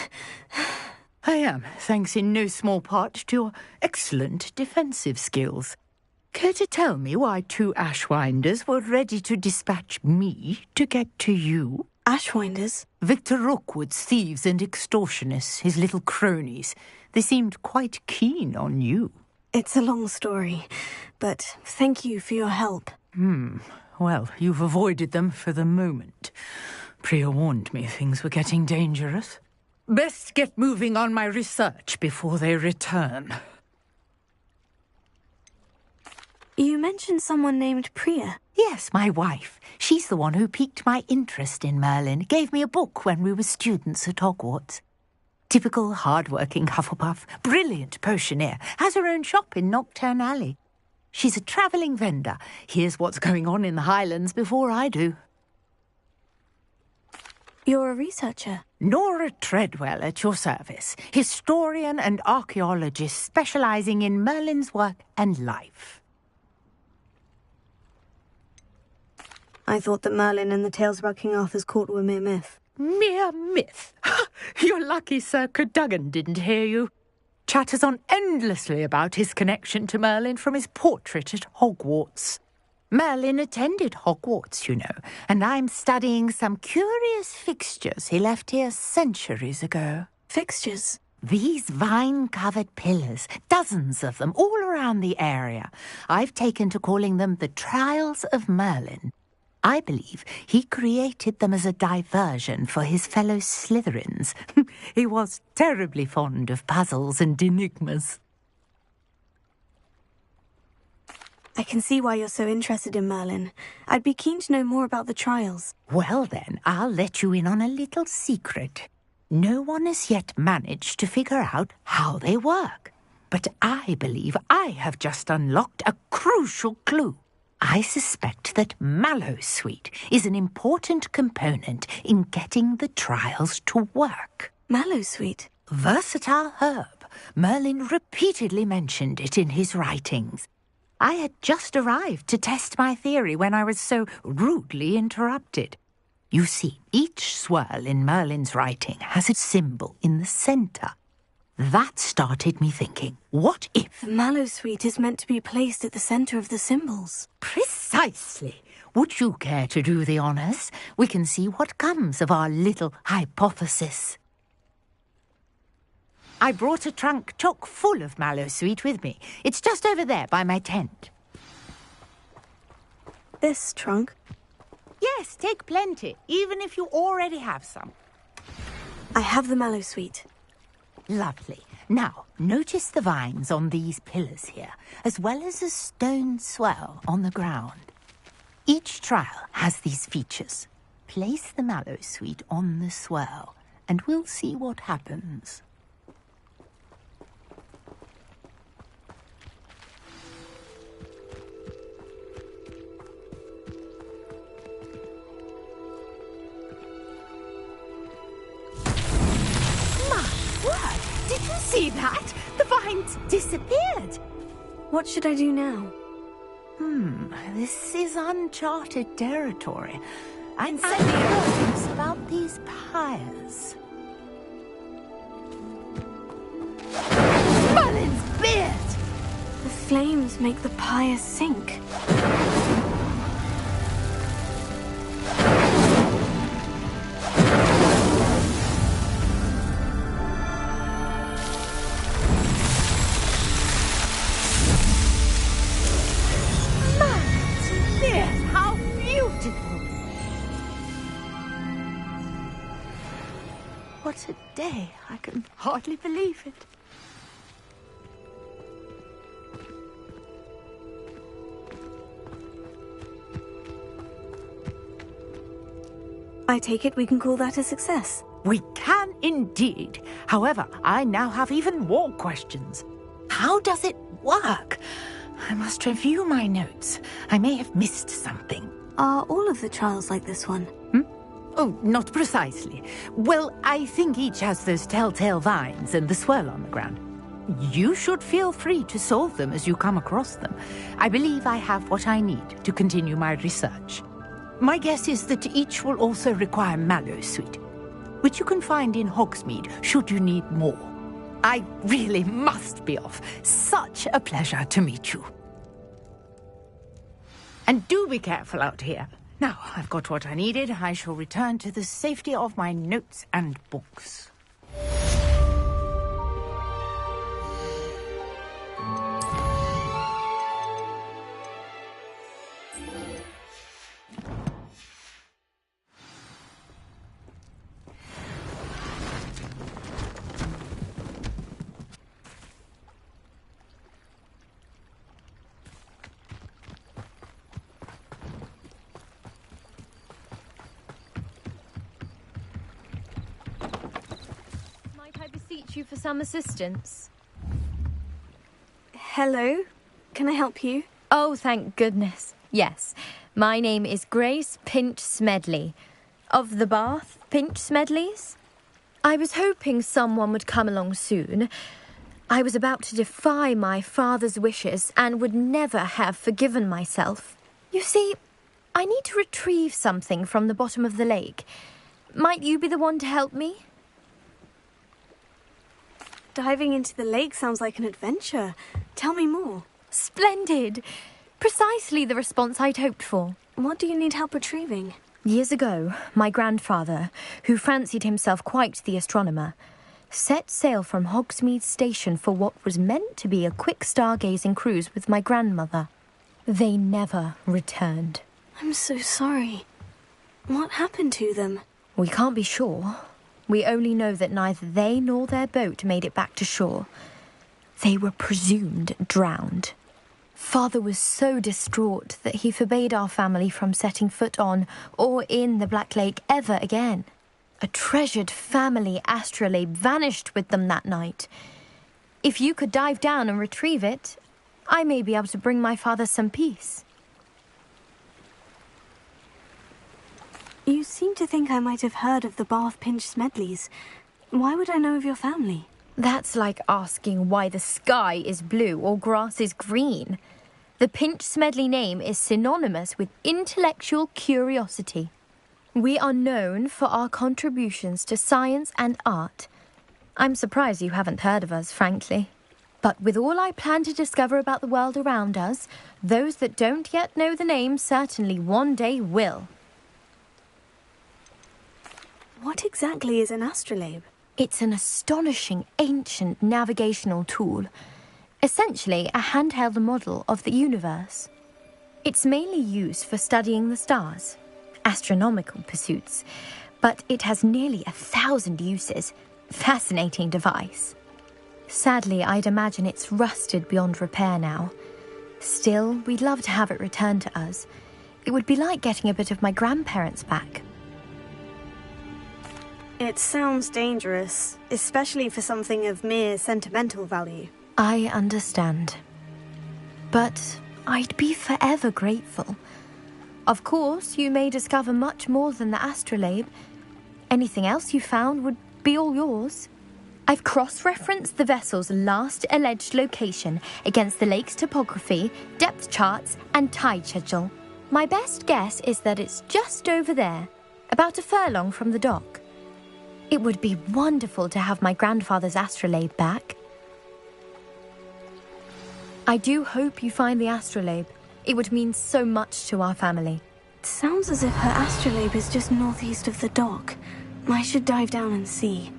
I am, thanks in no small part to your excellent defensive skills. Care to tell me why 2 Ashwinders were ready to dispatch me to get to you? Ashwinders? Victor Rookwood's thieves and extortionists, his little cronies. They seemed quite keen on you. It's a long story, but thank you for your help. Well, you've avoided them for the moment. Priya warned me things were getting dangerous. Best get moving on my research before they return. You mentioned someone named Priya. Yes, my wife. She's the one who piqued my interest in Merlin. Gave me a book when we were students at Hogwarts. Typical hard-working Hufflepuff, brilliant potioneer, has her own shop in Knockturn Alley. She's a travelling vendor. Hears what's going on in the Highlands before I do. You're a researcher? Nora Treadwell at your service. Historian and archaeologist specialising in Merlin's work and life. I thought that Merlin and the tales about King Arthur's court were mere myth. Mere myth? You're lucky Sir Cadogan didn't hear you. Chatters on endlessly about his connection to Merlin from his portrait at Hogwarts. Merlin attended Hogwarts, you know, and I'm studying some curious fixtures he left here centuries ago. Fixtures? These vine-covered pillars, dozens of them, all around the area. I've taken to calling them the Trials of Merlin. I believe he created them as a diversion for his fellow Slytherins. He was terribly fond of puzzles and enigmas. I can see why you're so interested in Merlin. I'd be keen to know more about the trials. Well then, I'll let you in on a little secret. No one has yet managed to figure out how they work. But I believe I have just unlocked a crucial clue. I suspect that Mallowsweet is an important component in getting the trials to work. Mallowsweet? Versatile herb. Merlin repeatedly mentioned it in his writings. I had just arrived to test my theory when I was so rudely interrupted. You see, each swirl in Merlin's writing has a symbol in the centre. That started me thinking, what if... The Mallowsweet is meant to be placed at the centre of the symbols. Precisely. Would you care to do the honours? We can see what comes of our little hypothesis. I brought a trunk chock full of Mallowsweet with me. It's just over there by my tent. This trunk? Yes, take plenty, even if you already have some. I have the Mallowsweet. Lovely. Now, notice the vines on these pillars here, as well as a stone swell on the ground. Each trial has these features. Place the mallow sweet on the swirl, and we'll see what happens. Did you see that? The vines disappeared. What should I do now? This is uncharted territory. I'm curious about these pyres. Merlin's beard! The flames make the pyre sink. What a day. I can hardly believe it. I take it we can call that a success. We can indeed. However, I now have even more questions. How does it work? I must review my notes. I may have missed something. Are all of the trials like this one? Oh, not precisely. Well, I think each has those telltale vines and the swirl on the ground. You should feel free to solve them as you come across them. I believe I have what I need to continue my research. My guess is that each will also require mallow sweet, which you can find in Hogsmeade should you need more. I really must be off. Such a pleasure to meet you. And do be careful out here. Now, I've got what I needed. I shall return to the safety of my notes and books. You for some assistance. Hello? Can I help you? Oh, thank goodness. Yes. My name is Grace Pinch Smedley. Of the Bath Pinch Smedleys. I was hoping someone would come along soon. I was about to defy my father's wishes and would never have forgiven myself. You see, I need to retrieve something from the bottom of the lake. Might you be the one to help me? Diving into the lake sounds like an adventure. Tell me more. Splendid. Precisely the response I'd hoped for. What do you need help retrieving? Years ago, my grandfather, who fancied himself quite the astronomer, set sail from Hogsmeade Station for what was meant to be a quick stargazing cruise with my grandmother. They never returned. I'm so sorry. What happened to them? We can't be sure. We only know that neither they nor their boat made it back to shore. They were presumed drowned. Father was so distraught that he forbade our family from setting foot on or in the Black Lake ever again. A treasured family astrolabe vanished with them that night. If you could dive down and retrieve it, I may be able to bring my father some peace. You seem to think I might have heard of the Bath Pinch Smedleys. Why would I know of your family? That's like asking why the sky is blue or grass is green. The Pinch Smedley name is synonymous with intellectual curiosity. We are known for our contributions to science and art. I'm surprised you haven't heard of us, frankly. But with all I plan to discover about the world around us, those that don't yet know the name certainly one day will. What exactly is an astrolabe? It's an astonishing ancient navigational tool. Essentially a handheld model of the universe. It's mainly used for studying the stars, astronomical pursuits, but it has nearly 1,000 uses. Fascinating device. Sadly, I'd imagine it's rusted beyond repair now. Still, we'd love to have it returned to us. It would be like getting a bit of my grandparents back. It sounds dangerous, especially for something of mere sentimental value. I understand. But I'd be forever grateful. Of course, you may discover much more than the astrolabe. Anything else you found would be all yours. I've cross-referenced the vessel's last alleged location against the lake's topography, depth charts, and tide schedule. My best guess is that it's just over there, about a furlong from the dock. It would be wonderful to have my grandfather's astrolabe back. I do hope you find the astrolabe. It would mean so much to our family. It sounds as if her astrolabe is just northeast of the dock. I should dive down and see.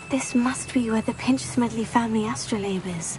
This must be where the Pinch-Smedley family astrolabe is.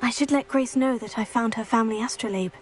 I should let Grace know that I found her family astrolabe.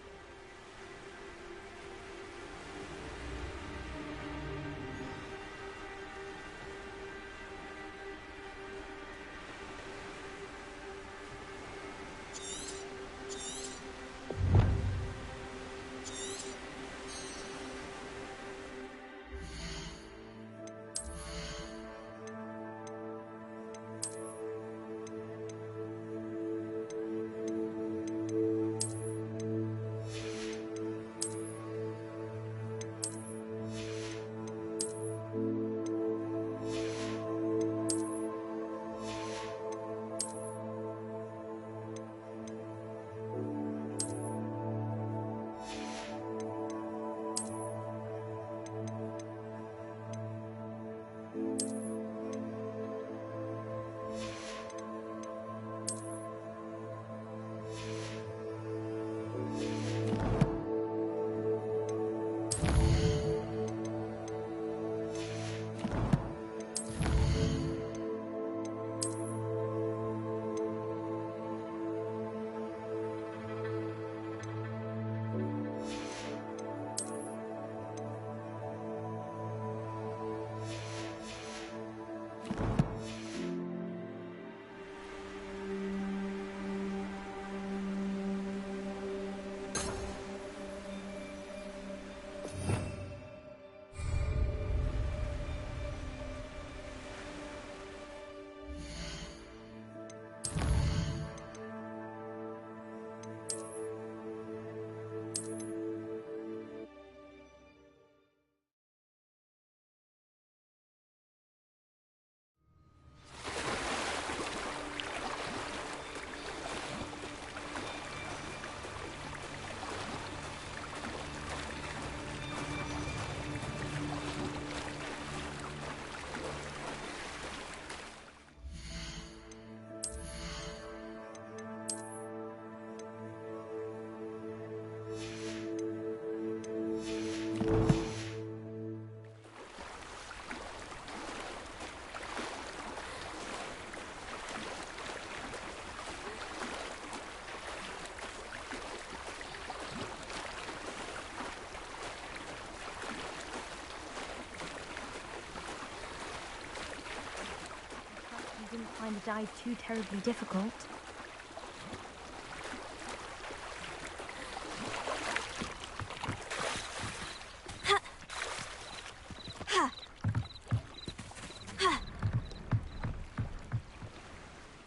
Didn't find the dive too terribly difficult.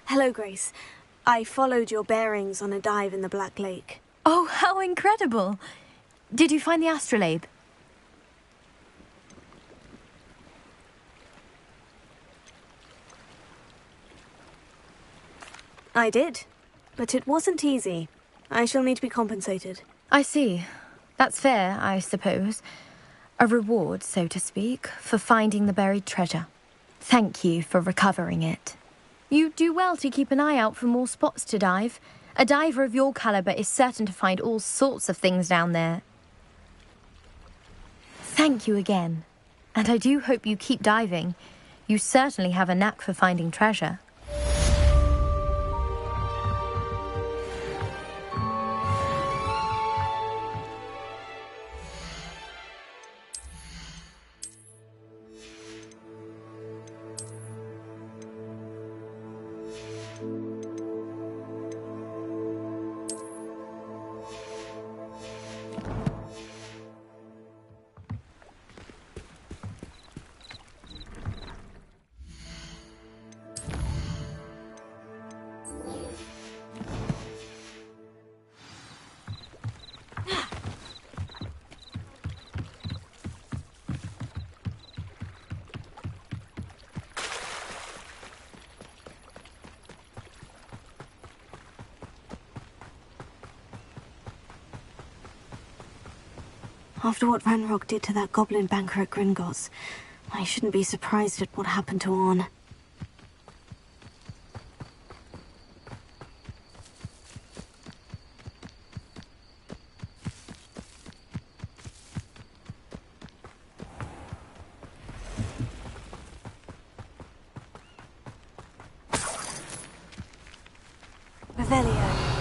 Hello, Grace. I followed your bearings on a dive in the Black Lake. Oh, how incredible! Did you find the astrolabe? I did, but it wasn't easy. I shall need to be compensated. I see. That's fair, I suppose. A reward, so to speak, for finding the buried treasure. Thank you for recovering it. You do well to keep an eye out for more spots to dive. A diver of your caliber is certain to find all sorts of things down there. Thank you again. And I do hope you keep diving. You certainly have a knack for finding treasure. After what Ranrock did to that goblin banker at Gringotts, I shouldn't be surprised at what happened to Orn. Revelio.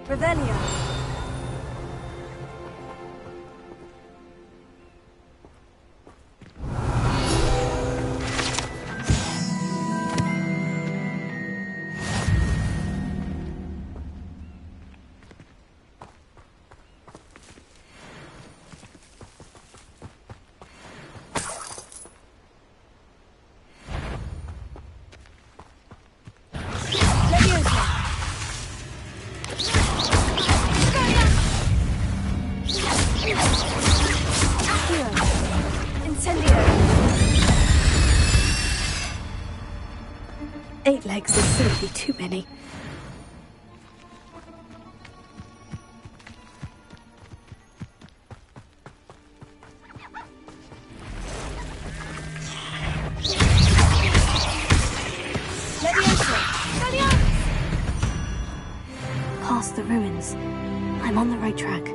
Revelio. Eight legs is simply too many. Past the ruins. I'm on the right track.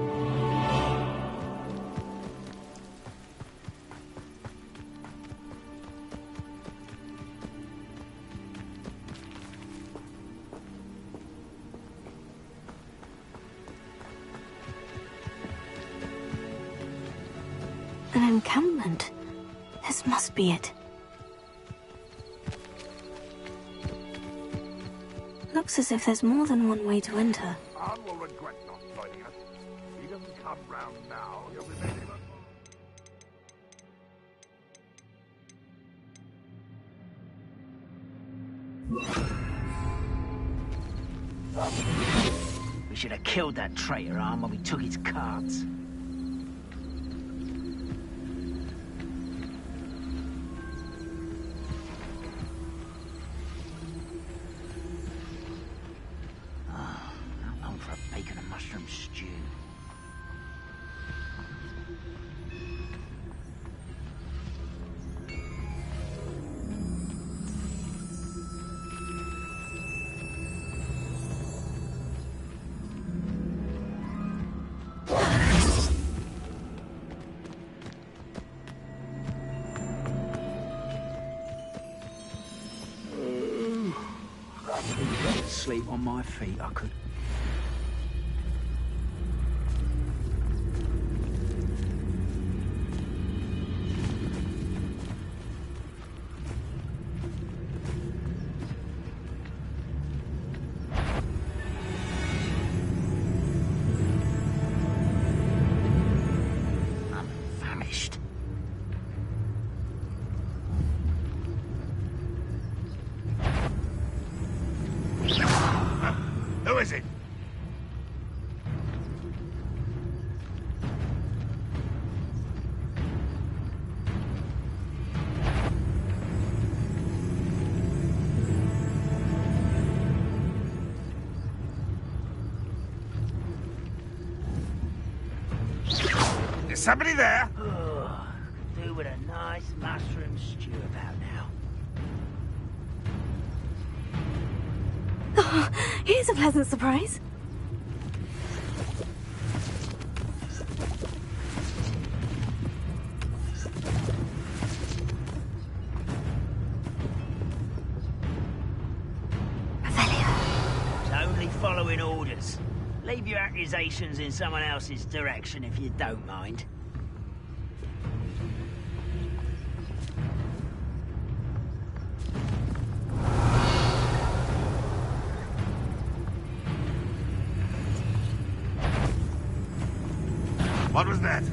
An encampment. This must be it. Looks as if there's more than one way to enter. Anne will regret not joining us. He doesn't come round now, he'll be making We should have killed that traitor arm when we took his cards. sleep on my feet, I could. Who is it? Is somebody there? Oh, could do with a nice mushroom stew about now. Oh, here's a pleasant surprise. It's only following orders. Leave your accusations in someone else's direction if you don't mind. What was that? I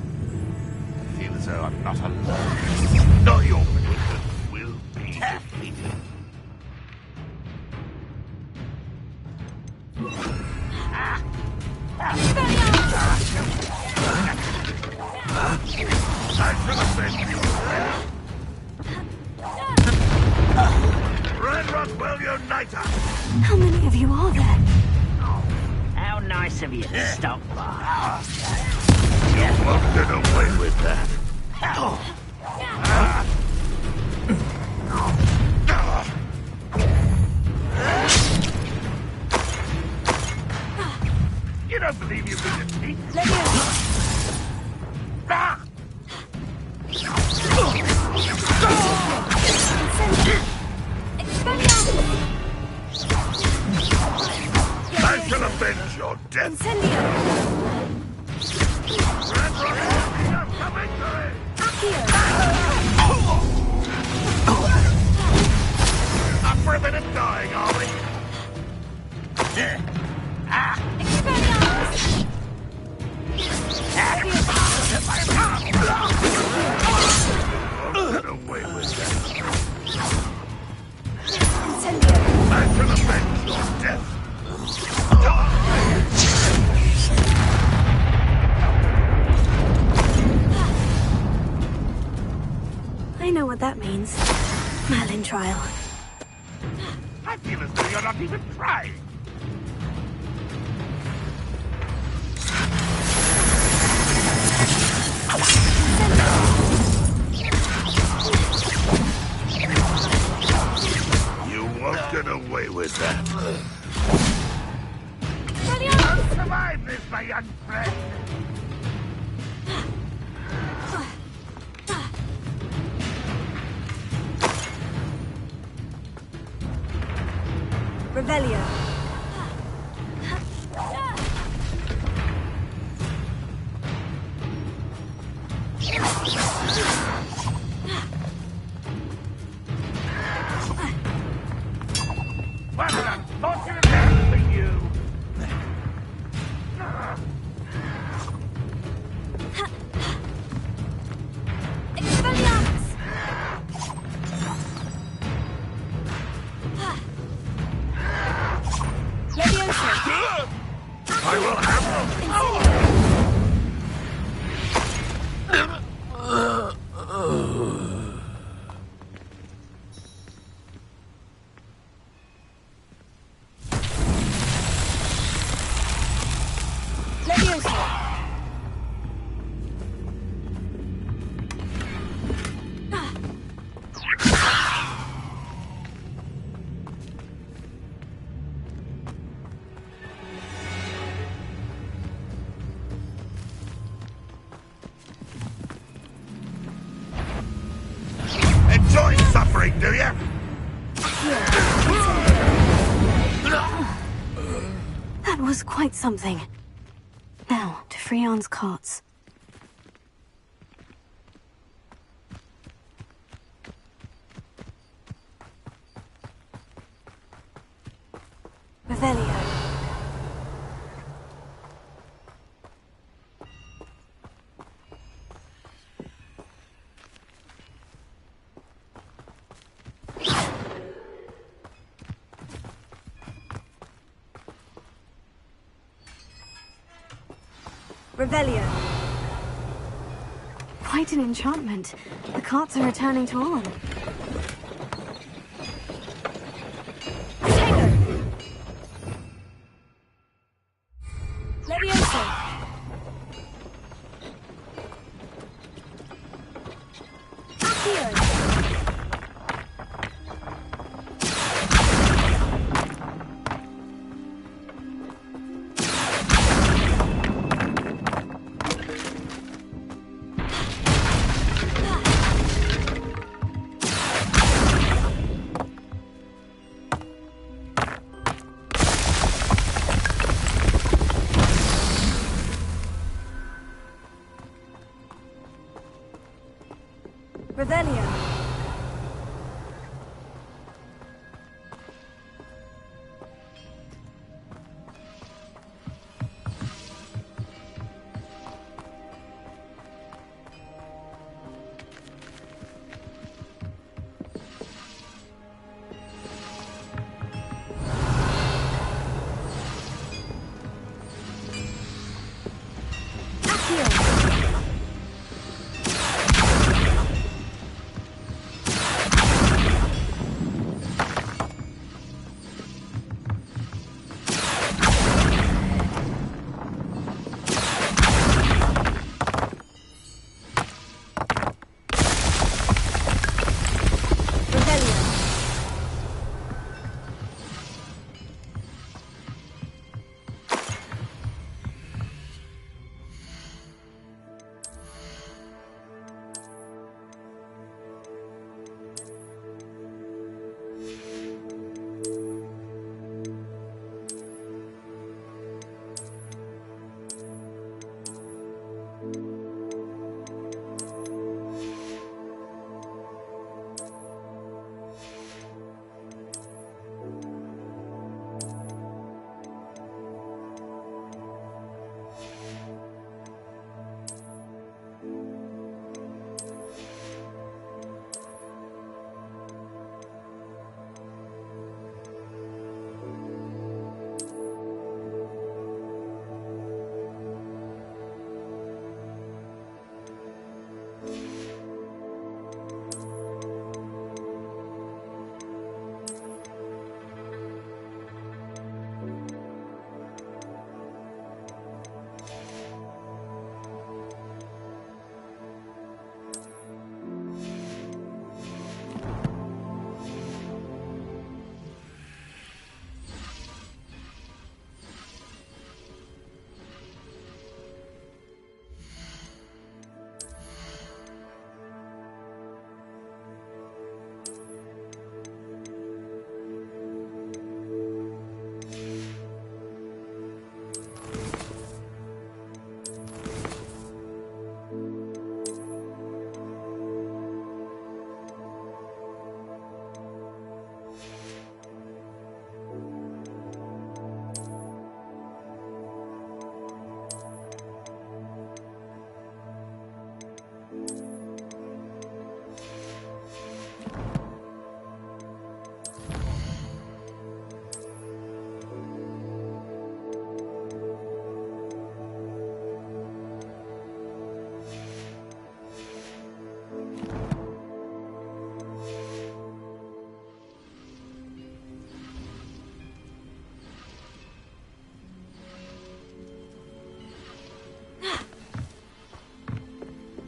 feel as though I'm not alone. Not your prediction will be defeated. I should have sent you there. Red Rockwell Uniter! How many of you are there? How nice of you to stop by. You won't get away with that. You don't believe you've been defeated? Let me out. I shall avenge your death. Red Rock, for victory! Up for a bit of dying, are we? Get away with that. I shall avenge your death. I know what that means. Merlin trial. I feel as though you're not even trying. You won't get away with that. Don't survive this, my young friend. Revelio. What an unfortunate end for you! I will have Enjoy suffering, do you? was quite something. Now, to Freon's carts. Revelio. Revelio. Quite an enchantment. The carts are returning to on. Revelio.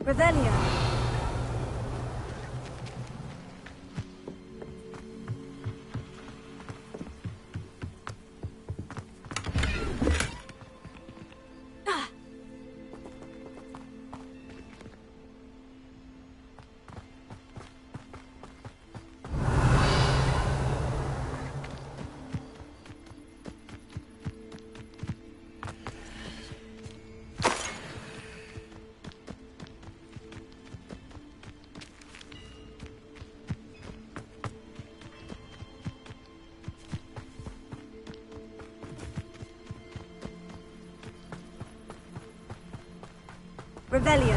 Revelio. Revelio.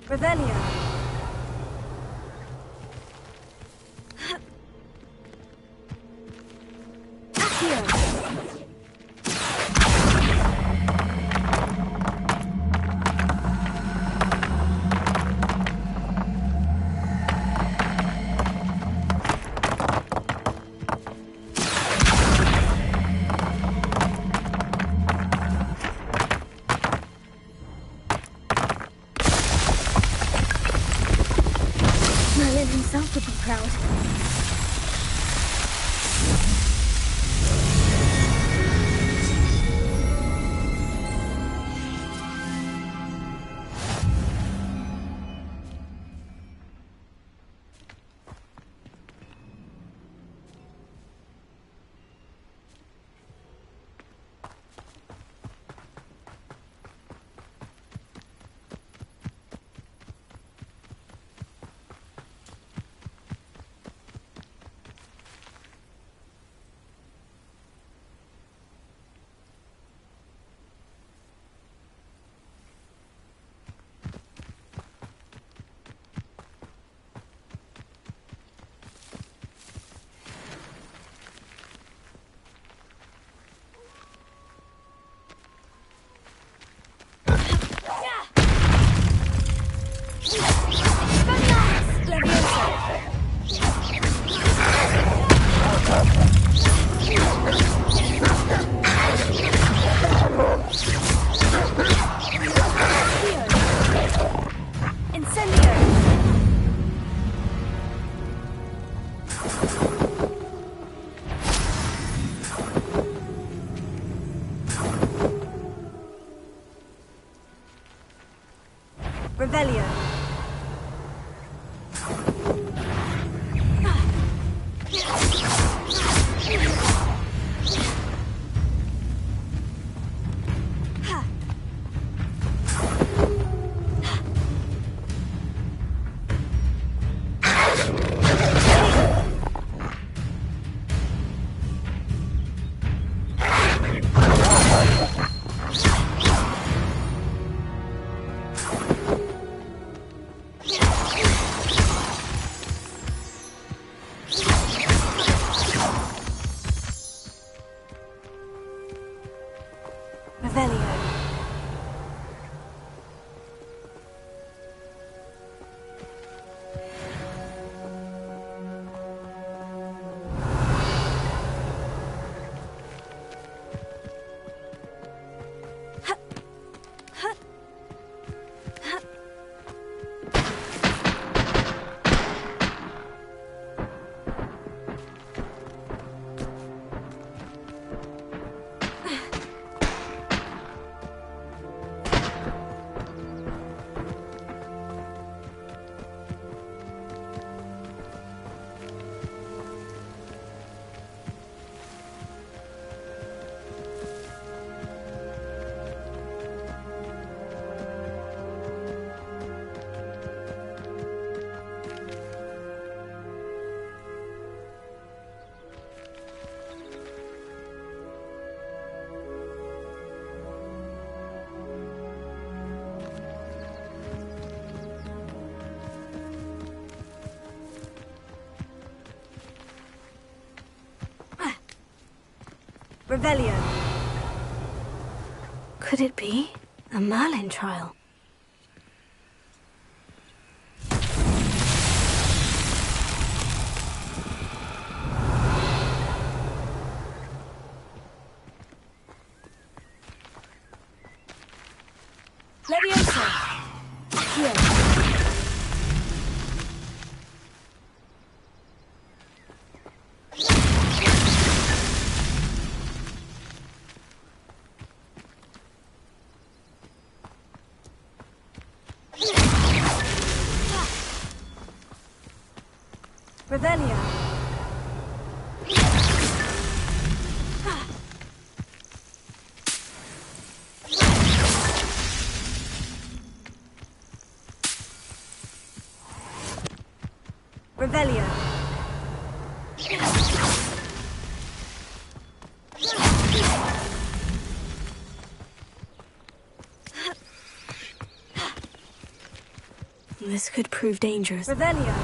Revelio. Merlin himself would be proud. Revelio. Revelio. Could it be a Merlin trial? Leviosa. Here. Revelio. Revelio. This could prove dangerous. Revelio.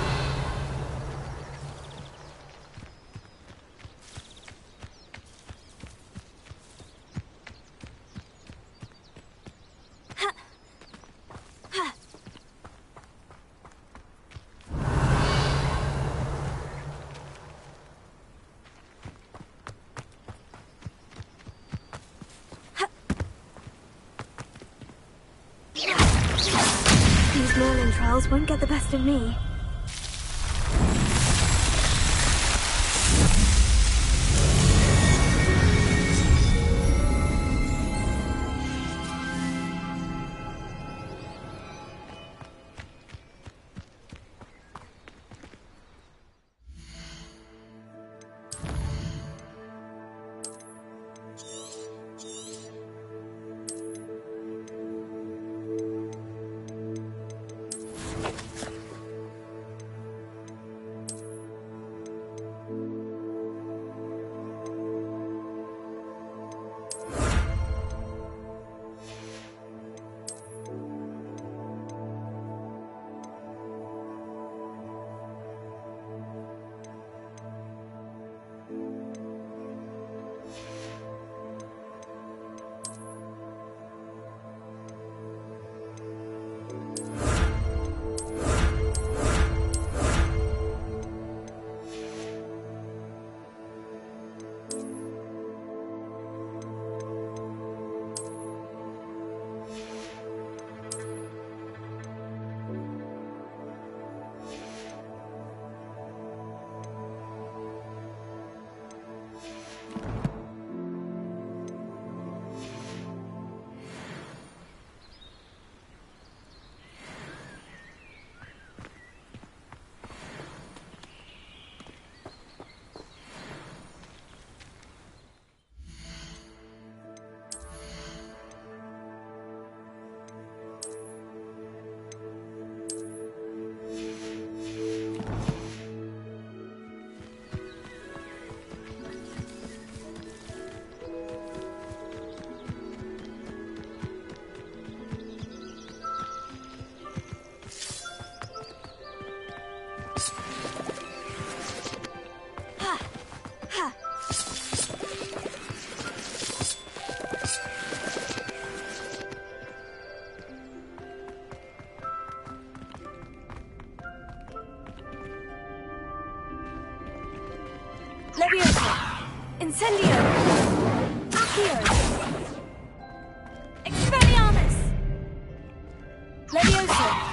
These Merlin trials won't get the best of me. Leviosa! Incendio! Accio! Expelliarmus! Leviosa!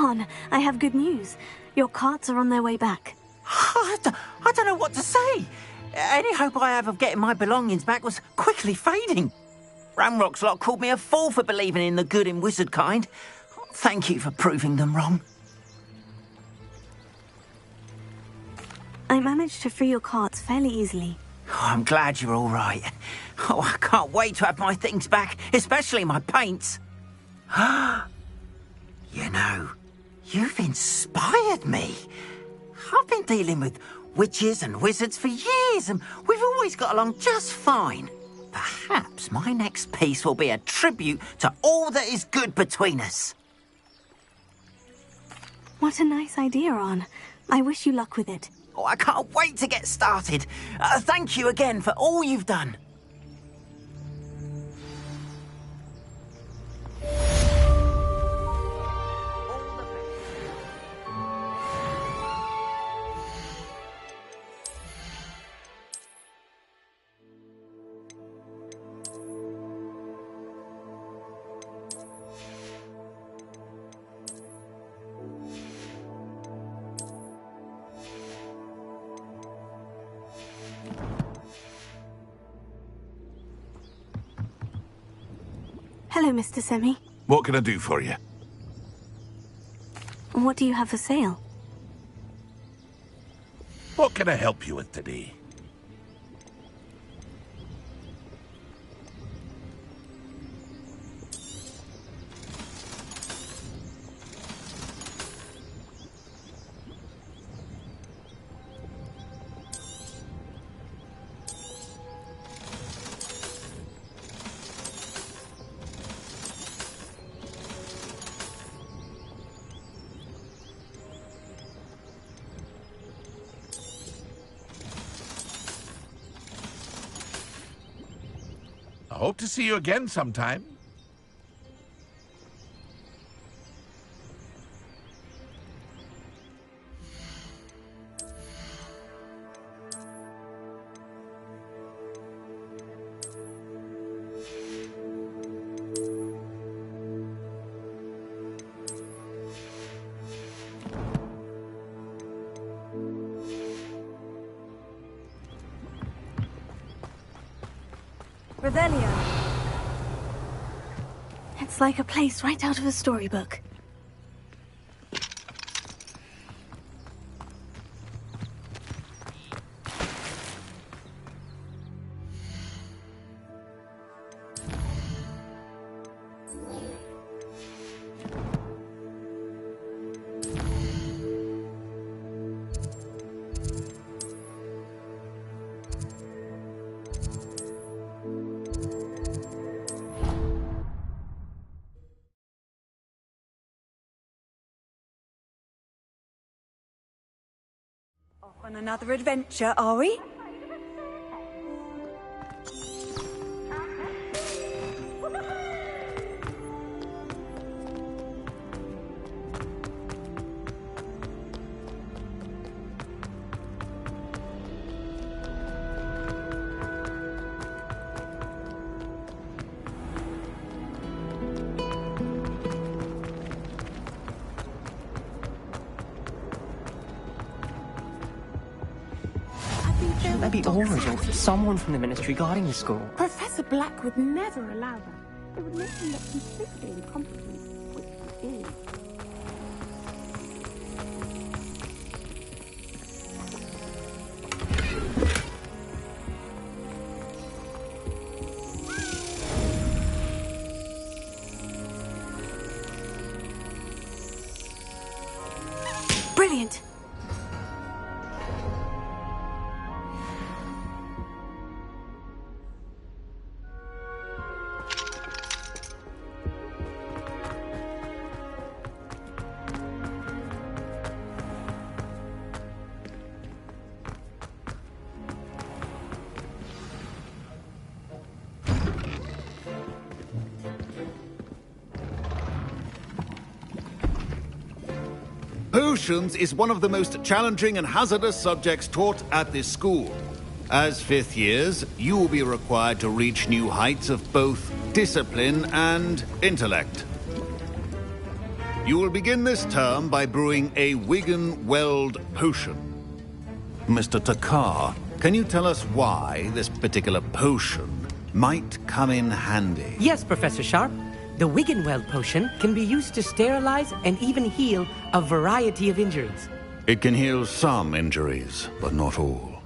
on, I have good news. Your carts are on their way back. I don't know what to say. Any hope I have of getting my belongings back was quickly fading. Ranrock's lot called me a fool for believing in the good in wizard kind. Thank you for proving them wrong. I managed to free your carts fairly easily. Oh, I'm glad you're all right. Oh, I can't wait to have my things back, especially my paints. You know, you've inspired me. I've been dealing with witches and wizards for years, and we've always got along just fine. Perhaps my next piece will be a tribute to all that is good between us. What a nice idea, Ron. I wish you luck with it. Oh, I can't wait to get started. Thank you again for all you've done. Hello, Mr. Semi. What can I do for you? What do you have for sale? What can I help you with today? I hope to see you again sometime. Revelio. It's like a place right out of a storybook. On another adventure, are we? Shouldn't there be Aurors or someone from the Ministry guarding the school? Professor Black would never allow that. It would make him look completely incompetent, which he is. Brilliant! Potions is one of the most challenging and hazardous subjects taught at this school. As fifth years, you will be required to reach new heights of both discipline and intellect. You will begin this term by brewing a Wigan Weld potion. Mr. Takar, can you tell us why this particular potion might come in handy? Yes, Professor Sharp. The Wiggenweld potion can be used to sterilize and even heal a variety of injuries. It can heal some injuries, but not all.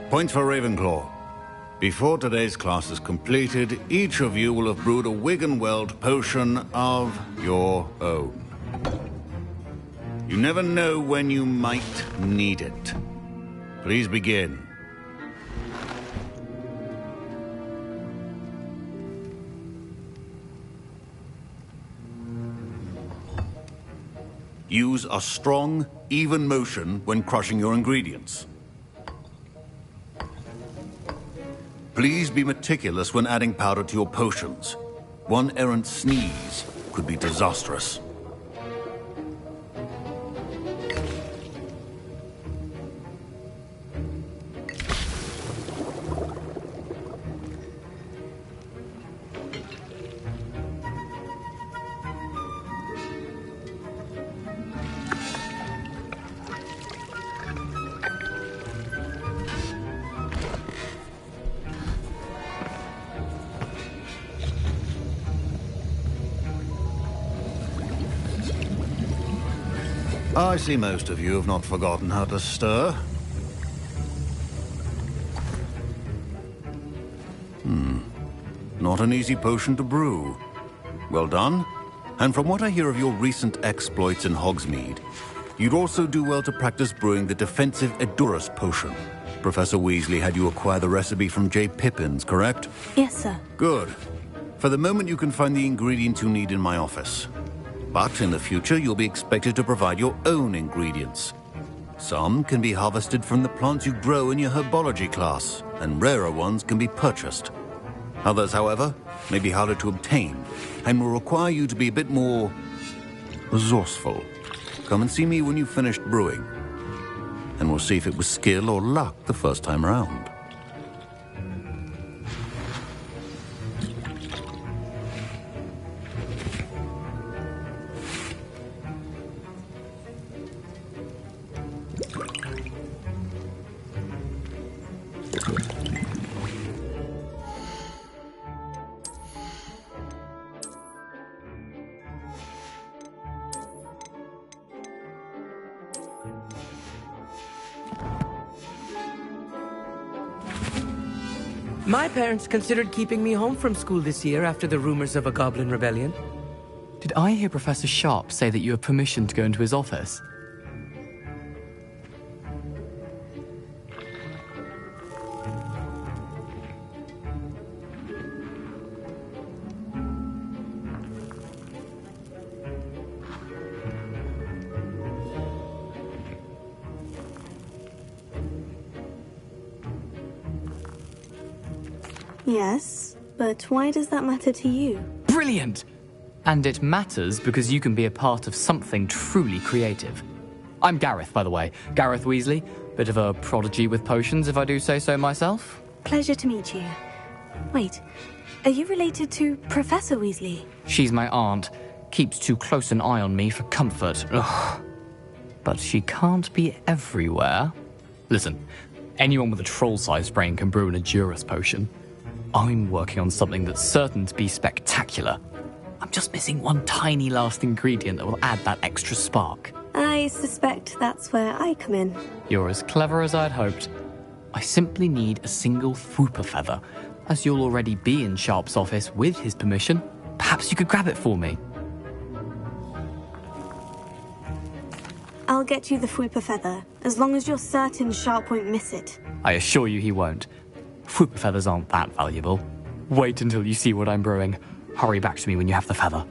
Points for Ravenclaw. Before today's class is completed, each of you will have brewed a Wiggenweld potion of your own. You never know when you might need it. Please begin. Use a strong, even motion when crushing your ingredients. Please be meticulous when adding powder to your potions. One errant sneeze could be disastrous. I see most of you have not forgotten how to stir. Not an easy potion to brew. Well done. And from what I hear of your recent exploits in Hogsmeade, you'd also do well to practice brewing the defensive Edurus potion. Professor Weasley had you acquire the recipe from J. Pippins, correct? Yes, sir. Good. For the moment, you can find the ingredients you need in my office. But in the future, you'll be expected to provide your own ingredients. Some can be harvested from the plants you grow in your herbology class, and rarer ones can be purchased. Others, however, may be harder to obtain, and will require you to be a bit more resourceful. Come and see me when you've finished brewing, and we'll see if it was skill or luck the first time around. My parents considered keeping me home from school this year after the rumors of a goblin rebellion. Did I hear Professor Sharp say that you have permission to go into his office? Yes, but why does that matter to you? Brilliant! And it matters because you can be a part of something truly creative. I'm Gareth, by the way. Gareth Weasley. Bit of a prodigy with potions, if I do say so myself. Pleasure to meet you. Wait, are you related to Professor Weasley? She's my aunt. Keeps too close an eye on me for comfort. Ugh. But she can't be everywhere. Listen, anyone with a troll-sized brain can brew an Edurus potion. I'm working on something that's certain to be spectacular. I'm just missing one tiny last ingredient that will add that extra spark. I suspect that's where I come in. You're as clever as I'd hoped. I simply need a single Fwooper feather. As you'll already be in Sharp's office with his permission, perhaps you could grab it for me. I'll get you the Fwooper feather, as long as you're certain Sharp won't miss it. I assure you he won't. Fwooper feathers aren't that valuable. Wait until you see what I'm brewing. Hurry back to me when you have the feather.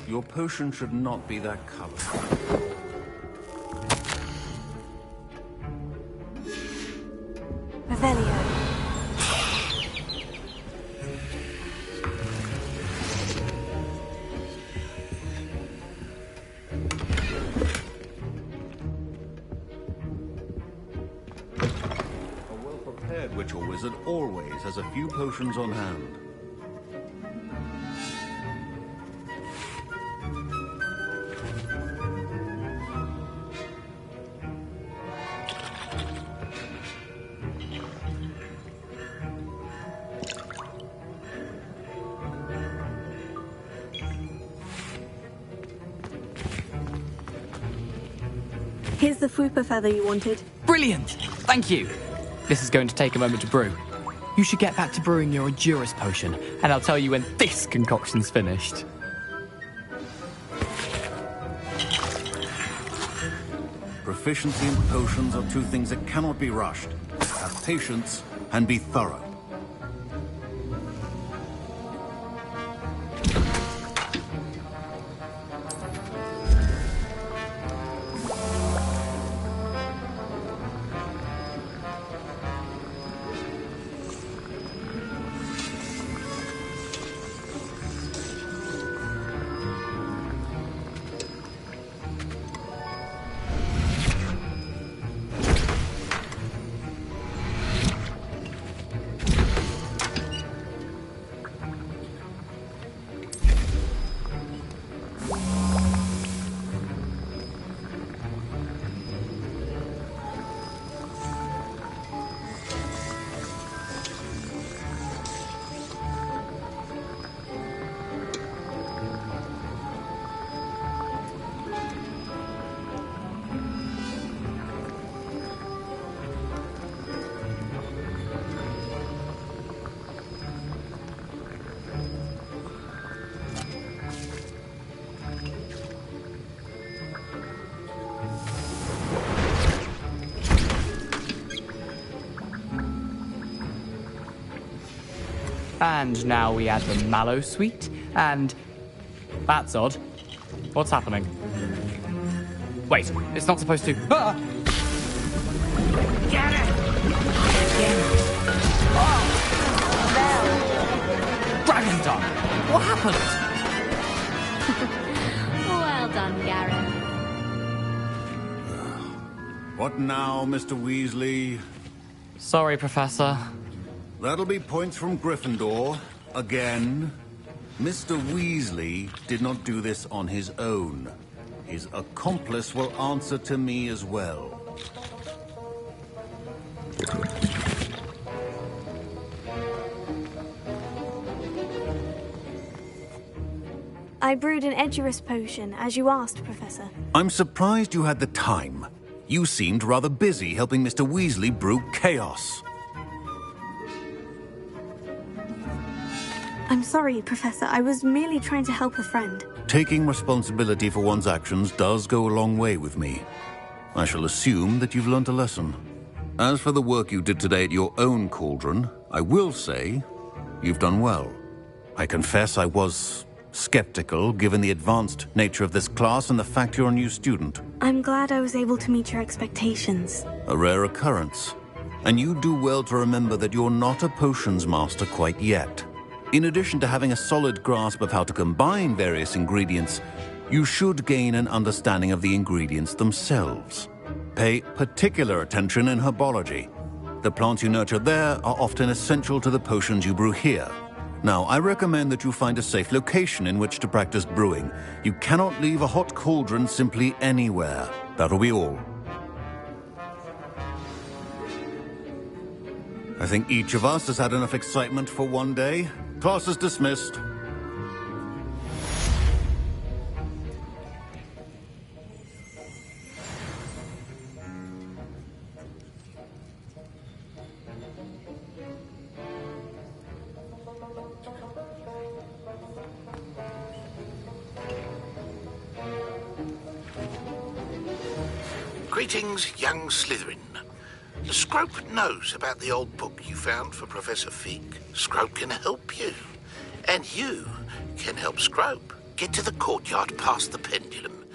Your potion should not be that color. Revelio. A well-prepared witch or wizard always has a few potions on hand. Here's the Fupa feather you wanted. Brilliant! Thank you! This is going to take a moment to brew. You should get back to brewing your Endurance potion, and I'll tell you when this concoction's finished. Proficiency in potions are two things that cannot be rushed. Have patience and be thorough. And now we add the mallow sweet, and... That's odd. What's happening? Wait, it's not supposed to... Ah! Get it! Dragon Tongue! What happened? Well done, Gareth. What now, Mr. Weasley? Sorry, Professor. That'll be points from Gryffindor. Again. Mr. Weasley did not do this on his own. His accomplice will answer to me as well. I brewed an Edurus potion, as you asked, Professor. I'm surprised you had the time. You seemed rather busy helping Mr. Weasley brew chaos. I'm sorry, Professor. I was merely trying to help a friend. Taking responsibility for one's actions does go a long way with me. I shall assume that you've learnt a lesson. As for the work you did today at your own cauldron, I will say you've done well. I confess I was skeptical, given the advanced nature of this class and the fact you're a new student. I'm glad I was able to meet your expectations. A rare occurrence. And you do well to remember that you're not a potions master quite yet. In addition to having a solid grasp of how to combine various ingredients, you should gain an understanding of the ingredients themselves. Pay particular attention in herbology. The plants you nurture there are often essential to the potions you brew here. Now, I recommend that you find a safe location in which to practice brewing. You cannot leave a hot cauldron simply anywhere. That'll be all. I think each of us has had enough excitement for one day. Class is dismissed. Greetings, young Slytherin. Scrope knows about the old book you found for Professor Fig. Scrope can help you. And you can help Scrope get to the courtyard past the pendulum.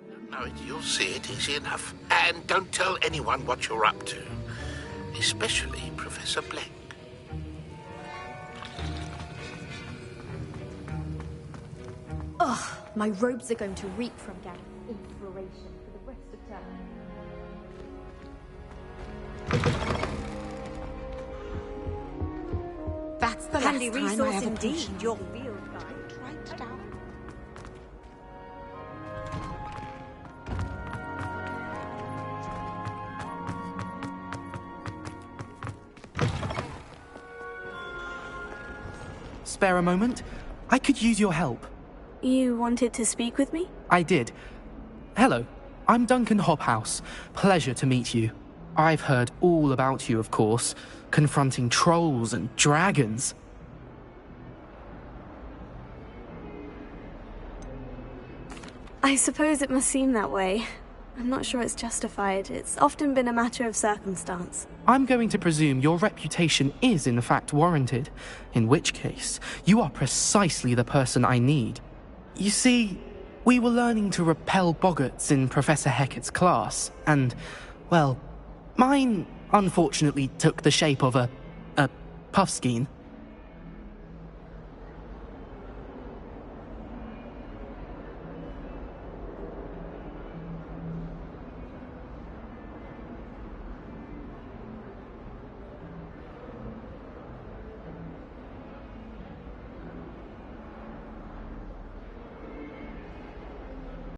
Don't know it, you'll see it easy enough. And don't tell anyone what you're up to. Especially Professor Black. Ugh, my robes are going to reek from Gareth's inspiration for the rest of term. That's the Handy last time I resource ever indeed, pushed. your field guide. Right down. Spare a moment? I could use your help. You wanted to speak with me? I did. Hello, I'm Duncan Hobhouse. Pleasure to meet you. I've heard all about you, of course, confronting trolls and dragons. I suppose it must seem that way. I'm not sure it's justified. It's often been a matter of circumstance. I'm going to presume your reputation is in fact warranted, in which case, you are precisely the person I need. You see, we were learning to repel boggarts in Professor Hecat's class, and, well, mine unfortunately took the shape of a puffskein.